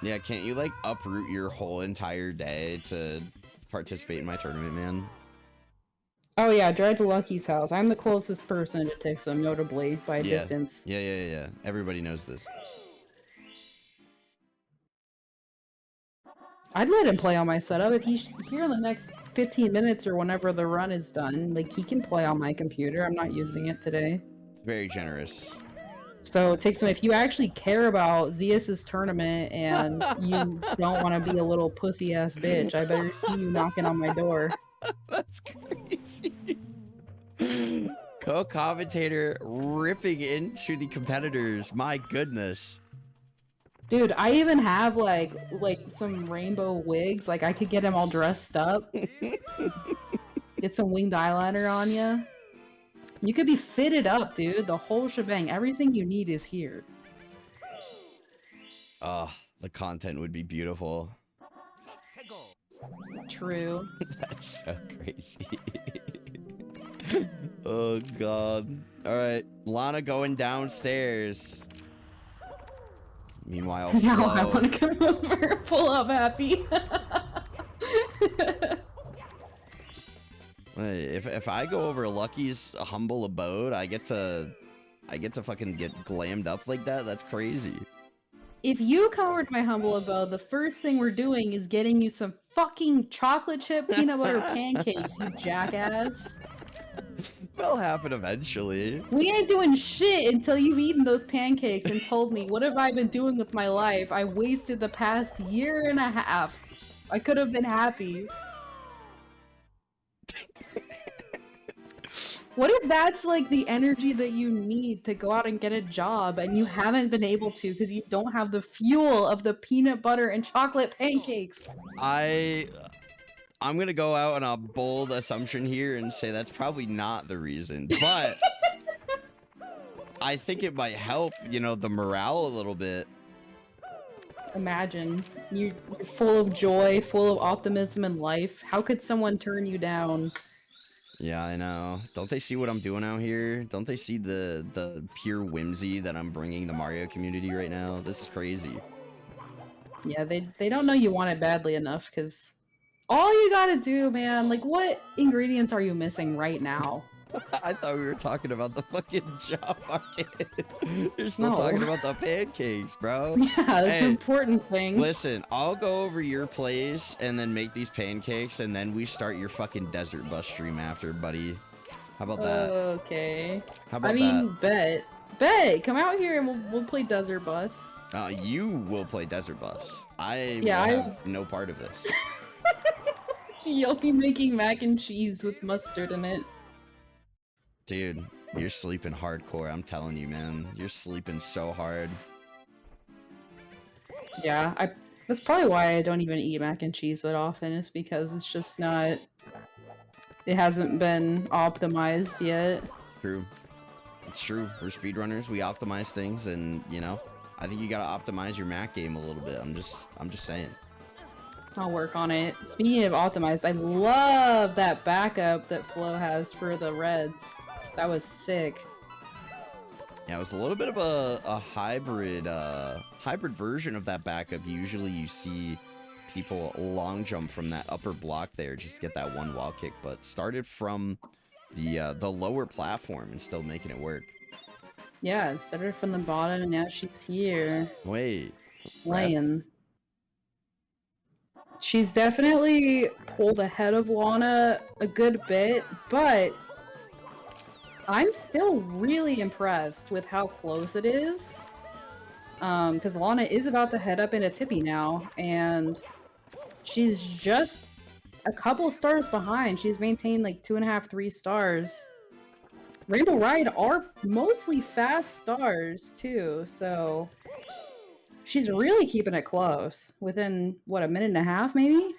Yeah, can't you like uproot your whole entire day to participate in my tournament, man. Oh yeah, drive to Lucky's house. I'm the closest person to Tixum, notably by a Yeah. distance. Yeah. Everybody knows this. I'd let him play on my setup if he's here in the next 15 minutes or whenever the run is done. Like, he can play on my computer. I'm not using it today. It's very generous. So, Tixum, if you actually care about Zeus's tournament and you don't want to be a little pussy-ass bitch, I better see you knocking on my door. That's crazy. Co-commentator ripping into the competitors. My goodness. Dude, I even have like some rainbow wigs. Like, I could get him all dressed up. Get some winged eyeliner on you. You could be fitted up, dude. The whole shebang. Everything you need is here. Oh, the content would be beautiful. True. That's so crazy. Oh god. Alright, Lana going downstairs. Meanwhile, Now I Flo... want to come over, pull up happy. If I go over Lucky's humble abode, I get to fucking get glammed up like that. That's crazy. If you come over to my humble abode, the first thing we're doing is getting you some fucking chocolate chip peanut butter pancakes, you jackass. That'll happen eventually. We ain't doing shit until you've eaten those pancakes and told me, what have I been doing with my life? I wasted the past year and a half. I could have been happy. What if that's like the energy that you need to go out and get a job and you haven't been able to because you don't have the fuel of the peanut butter and chocolate pancakes? I'm gonna go out on a bold assumption here and say that's probably not the reason, but I think it might help, you know, the morale a little bit. Imagine, you're full of joy, full of optimism in life. How could someone turn you down? Yeah, I know. Don't they see what I'm doing out here? Don't they see the pure whimsy that I'm bringing the Mario community right now? This is crazy. Yeah, they don't know you want it badly enough, because all you gotta do, man, like, what ingredients are you missing right now? I thought we were talking about the fucking job market. You're still No. talking about the pancakes, bro. Yeah, that's Hey, an important thing. Listen, I'll go over your place and then make these pancakes, and then we start your fucking desert bus stream after, buddy. How about that? Okay. How about I mean, bet. Come out here and we'll play Desert Bus. that? You will play desert bus. I will Yeah, have no part of this. You'll be making mac and cheese with mustard in it. Dude, you're sleeping hardcore. I'm telling you, man. You're sleeping so hard. Yeah, that's probably why I don't even eat mac and cheese that often, is because it's just not... It hasn't been optimized yet. It's true. It's true. We're speedrunners. We optimize things, and, you know, I think you gotta optimize your Mac game a little bit. I'm just saying. I'll work on it. Speaking of optimized, I love that backup that Flo has for the Reds. That was sick. Yeah, it was a little bit of a hybrid version of that backup. Usually you see people long jump from that upper block there just to get that one wall kick, but started from the lower platform and still making it work. Yeah, it started from the bottom and now she's here. Wait. Playing. She's definitely pulled ahead of Lana a good bit, but I'm still really impressed with how close it is. Because Lana is about to head up into Tippy now, and she's just a couple stars behind. She's maintained like 2.5, 3 stars. Rainbow Ride are mostly fast stars too, so she's really keeping it close. Within, what, a minute and a half maybe?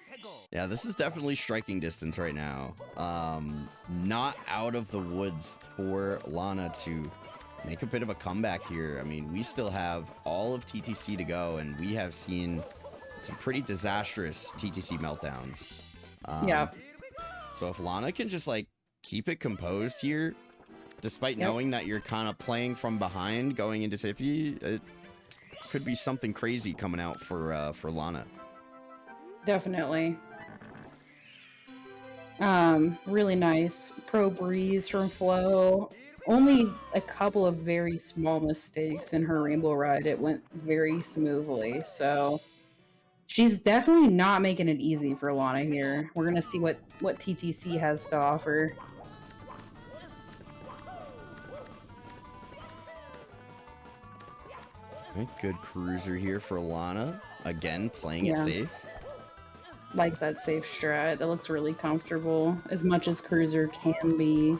Yeah, this is definitely striking distance right now. Not out of the woods for Lana to make a bit of a comeback here. I mean, we still have all of TTC to go, and we have seen some pretty disastrous TTC meltdowns. Yeah. So if Lana can just, like, keep it composed here, despite knowing that you're kind of playing from behind going into Tippy, it could be something crazy coming out for Lana. Definitely. Really nice. Pro breeze from Flo. Only a couple of very small mistakes in her rainbow ride. It went very smoothly, so she's definitely not making it easy for Lana here. We're gonna see what TTC has to offer. Right, good cruiser here for Lana. Again, playing it Yeah. safe. Like that safe strat. That looks really comfortable, as much as cruiser can be.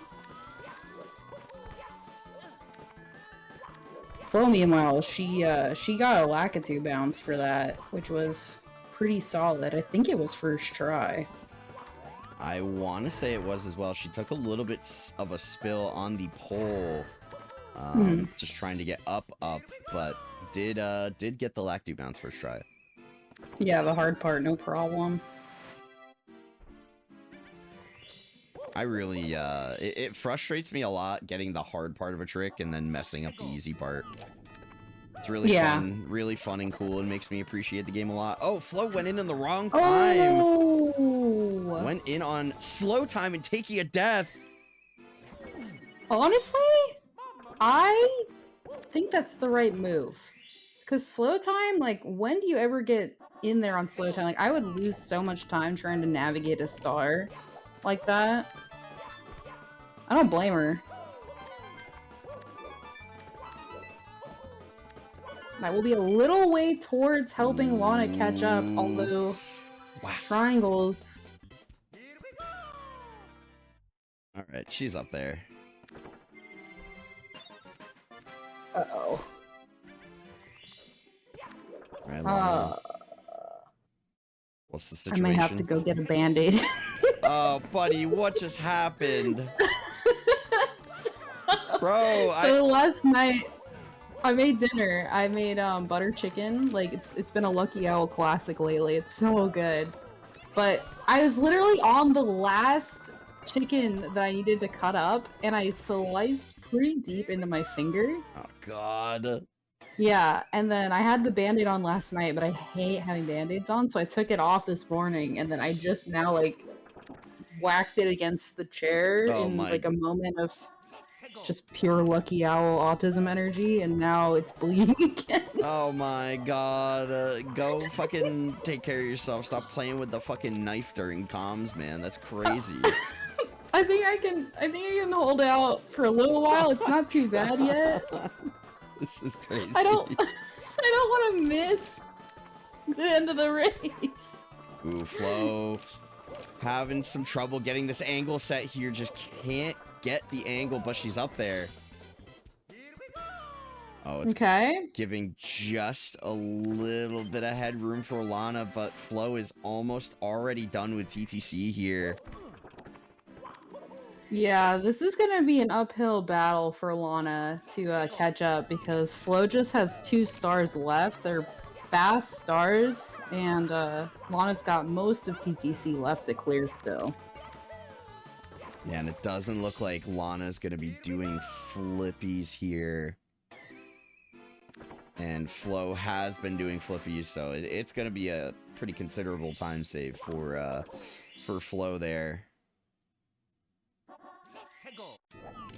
Flo, meanwhile, she got a Lakitu bounce for that, which was pretty solid. I think it was first try. I want to say it was as well. She took a little bit of a spill on the pole, just trying to get up, but did get the Lactu bounce first try. Yeah, the hard part, no problem. I really, it frustrates me a lot getting the hard part of a trick and then messing up the easy part. It's really fun and cool, and makes me appreciate the game a lot. Oh, Flo went in the wrong time. Oh! Went in on slow time and taking a death. Honestly, I think that's the right move. Because slow time, like, when do you ever get in there on slow time? Like, I would lose so much time trying to navigate a star like that. I don't blame her. That will be a little way towards helping Lana catch up, although triangles. Alright, she's up there. Uh-oh. Alright, Lana. What's the I situation? may have to go get a band-aid. Oh, buddy, what just happened? Bro, so last night I made dinner. I made butter chicken. Like it's been a Lucky Owl classic lately. It's so good. But I was literally on the last chicken that I needed to cut up, and I sliced pretty deep into my finger. Oh god. Yeah, and then I had the band-aid on last night, but I hate having band-aids on, so I took it off this morning, and then I just now like whacked it against the chair in like a moment of just pure Lucky Owl autism energy, and now it's bleeding again. Oh my god. Go fucking take care of yourself. Stop playing with the fucking knife during comms, man. That's crazy. I think I can hold out for a little while. It's not too bad yet. This is crazy. I don't want to miss the end of the race. Ooh, Flo. Having some trouble getting this angle set here. Just can't get the angle, but she's up there. Oh, it's giving just a little bit of headroom for Lana, but Flo is almost already done with TTC here. Yeah, this is gonna be an uphill battle for Lana to catch up, because Flo just has 2 stars left. They're fast stars, and Lana's got most of TTC left to clear still. Yeah, and it doesn't look like Lana's gonna be doing flippies here. And Flo has been doing flippies, so it's gonna be a pretty considerable time save for Flo there.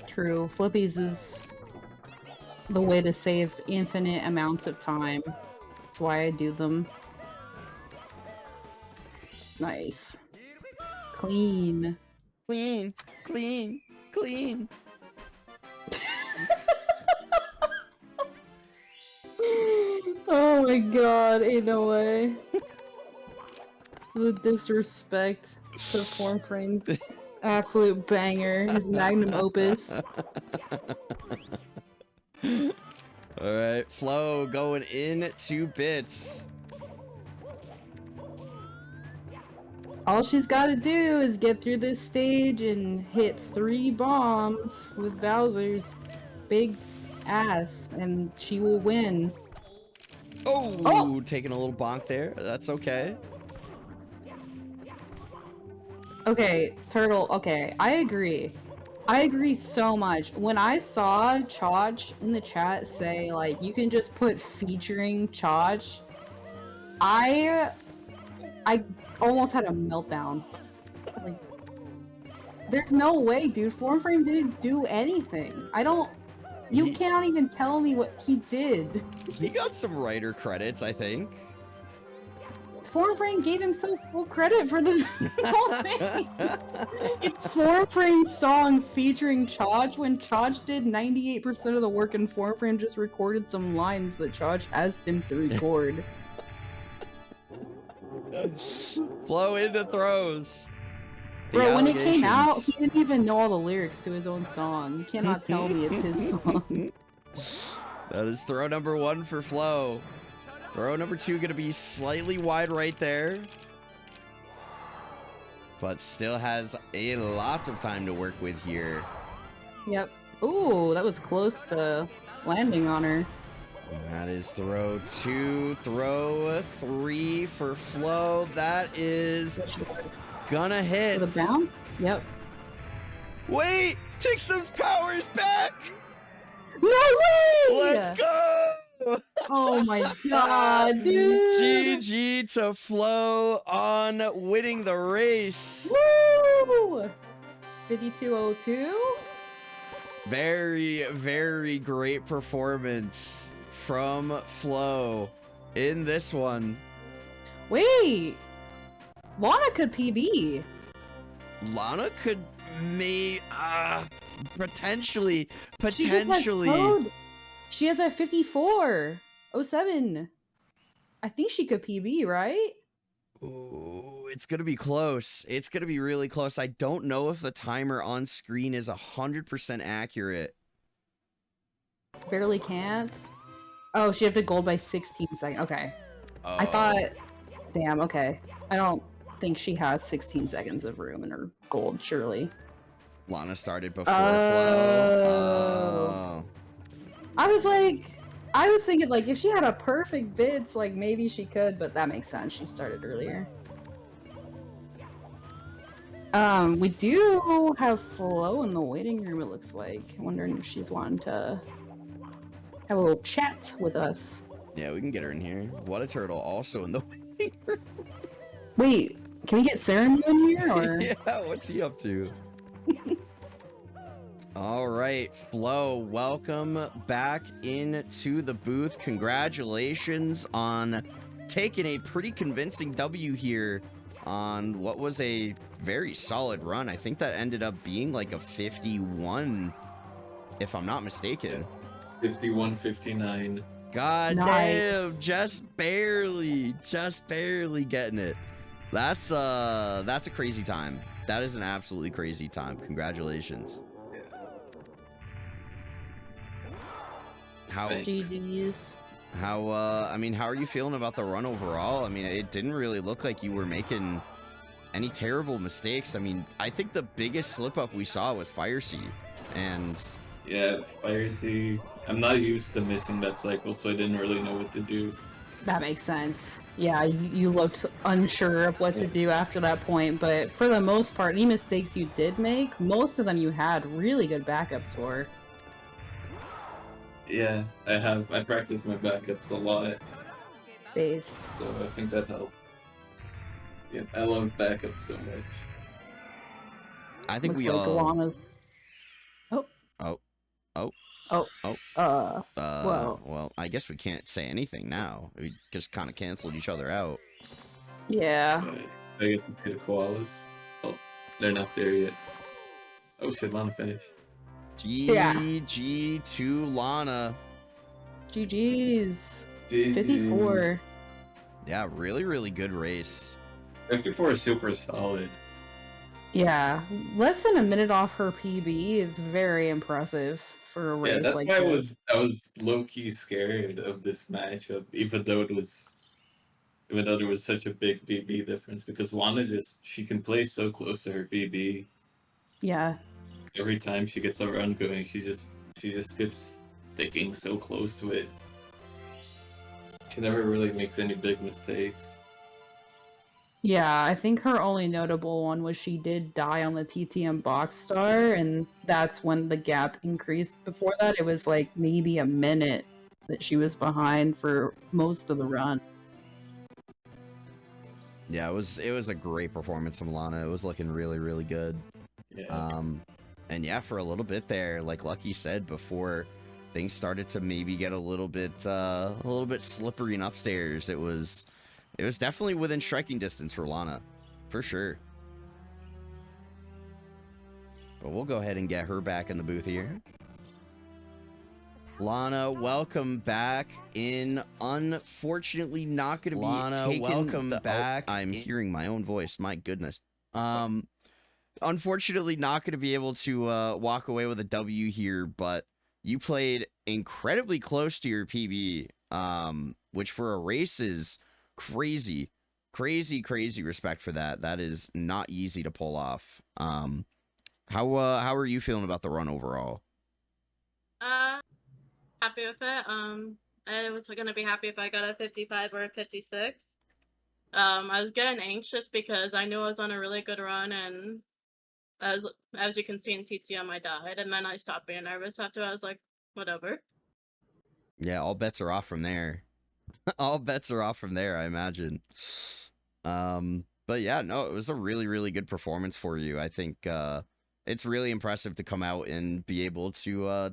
True, flippies is the way to save infinite amounts of time. That's why I do them. Nice. Clean. Clean, clean, clean. Oh my god, ain't no way. The disrespect to form frames. Absolute banger. His magnum opus. Alright, Flo going in 2 bits. All she's gotta do is get through this stage and hit 3 bombs with Bowser's big ass, and she will win. Oh, taking a little bonk there. That's okay. Okay, Turtle, okay, I agree. I agree so much. When I saw Chach in the chat say, like, you can just put featuring Chach, I almost had a meltdown. Like, There's no way, dude. Form Frame didn't do anything. I don't. You He- cannot even tell me what he did. He got some writer credits, I think. Form Frame gave himself full credit for the whole thing. It's Form Frame's song featuring Chaj when Chaj did 98% of the work and Form Frame just recorded some lines that Chaj asked him to record. Flow into throws. The Bro, when it came out, allegations. he didn't even know all the lyrics to his own song. You cannot tell me it's his song. That is throw number 1 for Flow. Throw number 2 gonna be slightly wide right there. But still has a lot of time to work with here. Yep. Ooh, that was close to landing on her. That is throw 2, throw 3 for Flow. That is gonna hit. For the bounce? Yep. Wait! Tixum's power is back! No way! Let's go! Oh my god, dude! GG to Flow on winning the race. Woo! 5202? Very, very great performance from Flow in this one. Wait! Lana could PB. Lana could potentially. She has a 5407. I think she could PB, right? Ooh, it's gonna be close. It's gonna be really close. I don't know if the timer on screen is 100% accurate. Barely can't. Oh, she have to gold by 16 seconds. Okay. Oh. I thought. Damn, okay. I don't think she has 16 seconds of room in her gold, surely. Lana started before Flow. Oh. I was thinking, like, if she had a perfect bits, like, maybe she could, but that makes sense. She started earlier. We do have Flo in the waiting room, it looks like. I'm wondering if she's wanting to have a little chat with us. Yeah, we can get her in here. What a turtle also in the waiting room. Wait, can we get Ceremony in here, or? Yeah, what's he up to? All right, Flo, welcome back into the booth. Congratulations on taking a pretty convincing W here on what was a very solid run. I think that ended up being like a 51, if I'm not mistaken. 51-59. God Nice. damn, just barely getting it. That's a crazy time. That is an absolutely crazy time. Congratulations. How GG's. I mean, how are you feeling about the run overall? I mean, it didn't really look like you were making any terrible mistakes. I mean, I think the biggest slip up we saw was Fire Sea, and Yeah, Fire Sea. I'm not used to missing that cycle, so I didn't really know what to do. That makes sense. Yeah, you looked unsure of what to do after that point, but for the most part, any mistakes you did make, most of them you had really good backups for. Yeah, I practiced my backups a lot, Based. so I think that helped. Yeah, I love backups so much. I think Looks we like all. Lana's. Whoa. Well, I guess we can't say anything now. We just kind of canceled each other out. Yeah. I get to see the koalas. Oh, they're not there yet. Oh shit, Lana finished. GG to Lana. GG's. GG. 54. Yeah, really, really good race. 54 is super solid. Yeah. Less than a minute off her PB is very impressive for a race Yeah, that's like why this. I was low key scared of this matchup, even though there was such a big BB difference, because Lana she can play so close to her BB. Yeah. Every time she gets a run going, she just keeps sticking so close to it. She never really makes any big mistakes. Yeah, I think her only notable one was she did die on the TTM box star, and that's when the gap increased. Before that, it was like maybe a minute that she was behind for most of the run. Yeah, it was a great performance from Lana. It was looking really, really good. Yeah. And yeah, for a little bit there, like Lucky said, before things started to maybe get a little bit slippery and upstairs, it was definitely within striking distance for Lana, for sure. But we'll go ahead and get her back in the booth here. Lana, welcome back in. Unfortunately, not going to be Lana, welcome back. I'm hearing my own voice. My goodness. Unfortunately, not going to be able to walk away with a W here, but you played incredibly close to your PB, which for a race is crazy. Crazy respect for that. That is not easy to pull off. How are you feeling about the run overall? Happy with it. I was gonna be happy if I got a 55 or a 56. I was getting anxious because I knew I was on a really good run, and as you can see in TTM, I died, and then I stopped being nervous after. I was like, whatever. Yeah, all bets are off from there. All bets are off from there, I imagine. But yeah, no, it was a really good performance for you. I think it's really impressive to come out and be able to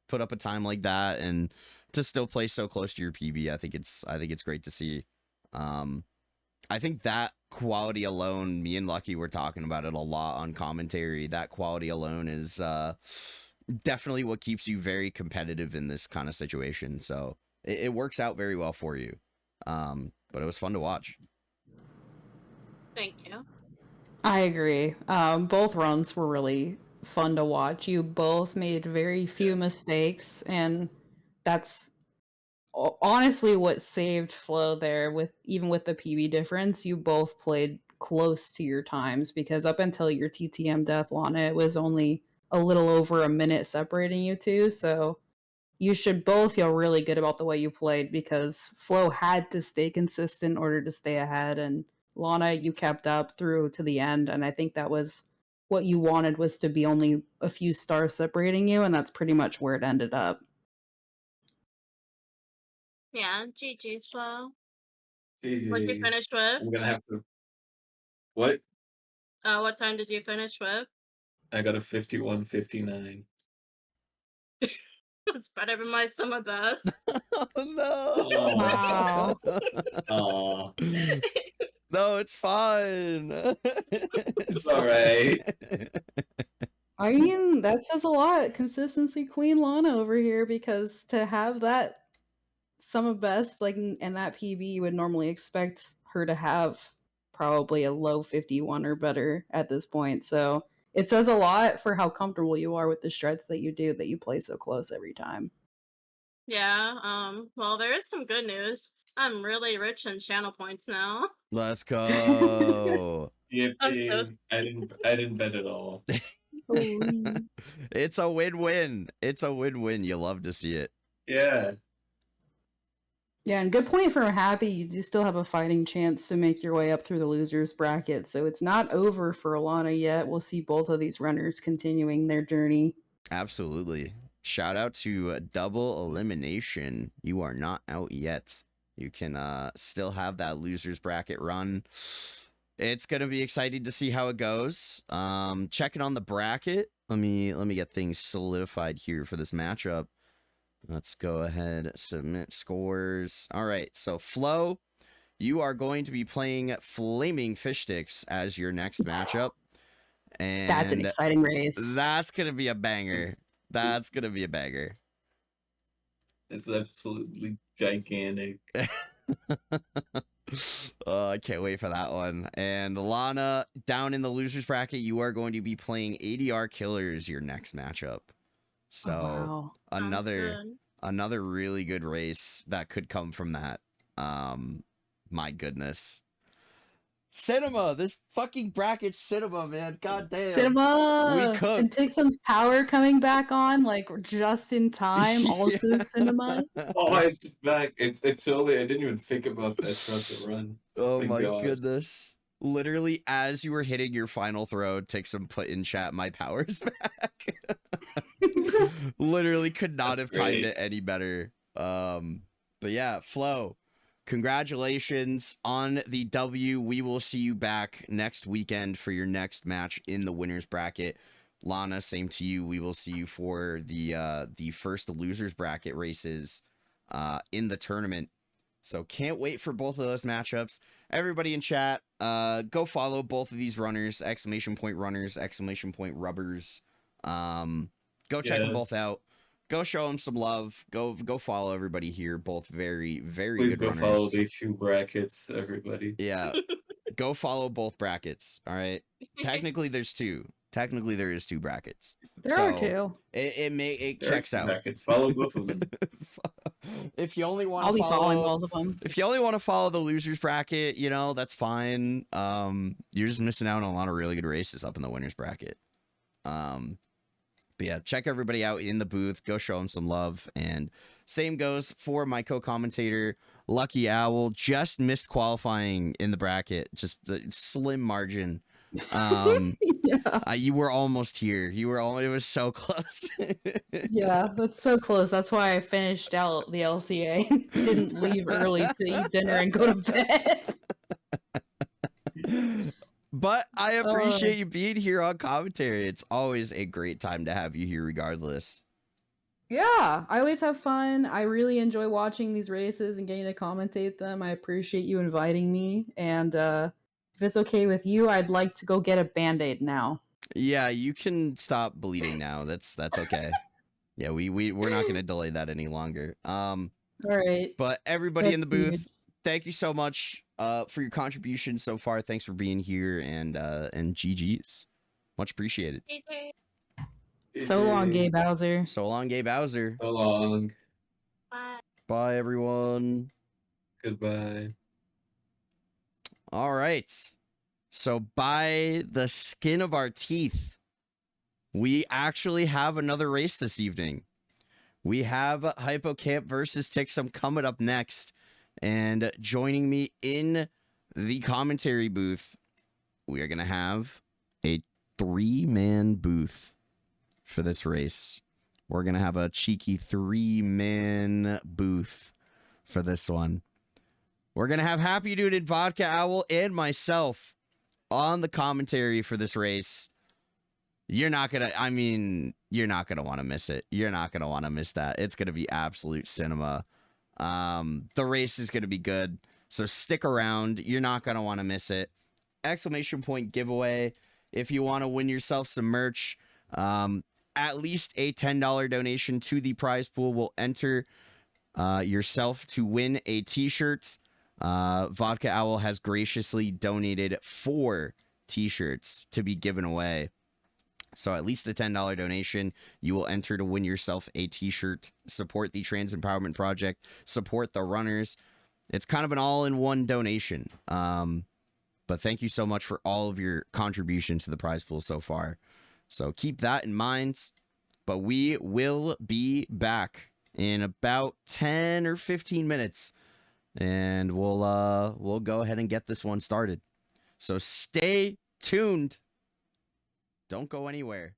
put up a time like that and to still play so close to your PB. I think it's great to see. I think that quality alone, me and Lucky were talking about it a lot on commentary. That quality alone is definitely what keeps you very competitive in this kind of situation. So it works out very well for you. But it was fun to watch. Thank you. I agree. Both runs were really fun to watch. You both made very few mistakes, and that's honestly what saved Flo there. With even with the PB difference, you both played close to your times, because up until your TTM death, Lana, it was only a little over a minute separating you two. So you should both feel really good about the way you played, because Flo had to stay consistent in order to stay ahead, and Lana, you kept up through to the end, and I think that was what you wanted, was to be only a few stars separating you, and that's pretty much where it ended up. Yeah, GG's, Flo. GG's. What'd you finish with? I'm gonna have to. What? What time did you finish with? I got a 51:59. It's better than my summer best. Oh no! Wow. Aw. No, it's fine. It's alright. I mean, that says a lot. Consistency Queen Lana over here, because to have that summer best, like, and that PB, you would normally expect her to have probably a low 51 or better at this point. So it says a lot for how comfortable you are with the strats that you do, that you play so close every time. Yeah, well, there is some good news. I'm really rich in channel points now. Let's go. Yippee. I didn't bet at all. It's a win-win. It's a win-win. You love to see it. Yeah. Yeah, and good point for Happy. You do still have a fighting chance to make your way up through the losers bracket, so it's not over for Alana yet. We'll see both of these runners continuing their journey. Absolutely. Shout out to Double Elimination. You are not out yet. You can still have that losers bracket run. It's gonna be exciting to see how it goes. Checking on the bracket. Let me get things solidified here for this matchup. Let's go ahead, submit scores. All right, so Flo, you are going to be playing Flaming Fish Sticks as your next matchup. And that's an exciting race. That's going to be a banger. That's going to be a banger. It's absolutely gigantic. I can't wait for that one. And Lana, down in the losers bracket, you are going to be playing ADR Killers your next matchup. So wow. another really good race that could come from that. My goodness. Cinema, this fucking bracket cinema, man. God damn. Cinema. We cooked. And Tixum's power coming back on, like, just in time. Also Yeah. cinema. Oh, it's back. It's only. I didn't even think about that throughout the run. Oh Thank my God. goodness. Literally, as you were hitting your final throw, Tixum put in chat, my power's back. Literally could not have timed it any better. But yeah, Flo, Congratulations on the W. We will see you back next weekend for your next match in the winners bracket. Lana, same to you. We will see you for the first losers bracket races in the tournament. So can't wait for both of those matchups. Everybody in chat, go follow both of these runners, !runners, !rubbers. Go check them both Yes. out. Go show them some love. Go follow everybody here. Both very, very Please good go runners. follow these two brackets, everybody. Yeah. Go follow both brackets. All right. Technically, there's two. Technically, there is two brackets. There are two. It There are checks two out. brackets. Follow both of them. If you only want I'll to be following follow, both of them. if you only want to follow the losers bracket, you know, that's fine. You're just missing out on a lot of really good races up in the winners bracket. But yeah, check everybody out in the booth. Go show them some love. And same goes for my co-commentator, Lucky Owl. Just missed qualifying in the bracket. Just the slim margin. Yeah. You were almost here. It was so close. Yeah, that's so close. That's why I finished out the LTA. Didn't leave early to eat dinner and go to bed. But I appreciate you being here on commentary. It's always a great time to have you here regardless. Yeah, I always have fun. I really enjoy watching these races and getting to commentate them. I appreciate you inviting me. And if it's okay with you, I'd like to go get a Band-Aid now. Yeah, you can stop bleeding now. That's okay. Yeah, we're not going to delay that any longer. All right. But everybody in the That's huge. booth, thank you so much for your contribution so far. Thanks for being here and GG's. Much appreciated. So long, Gay Bowser. So long, Gay Bowser. So long. Bye. Bye, everyone. Goodbye. All right. So by the skin of our teeth, we actually have another race this evening. We have Hypocamp versus Tixum coming up next. And joining me in the commentary booth, we are going to have a 3-man booth for this race. We're going to have a cheeky 3-man booth for this one. We're going to have Happy Dude and Vodka Owl and myself on the commentary for this race. You're not going to want to miss it. You're not going to want to miss that. It's going to be absolute cinema. The race is going to be good. So stick around. You're not going to want to miss it. ! Giveaway. If you want to win yourself some merch, at least a $10 donation to the prize pool will enter yourself to win a t-shirt. Vodka Owl has graciously donated 4 t-shirts to be given away. So at least a $10 donation, you will enter to win yourself a t-shirt. Support the Trans Empowerment Project. Support the runners. It's kind of an all-in-one donation. But thank you so much for all of your contribution to the prize pool so far. So keep that in mind. But we will be back in about 10 or 15 minutes. And we'll go ahead and get this one started. So stay tuned. Don't go anywhere.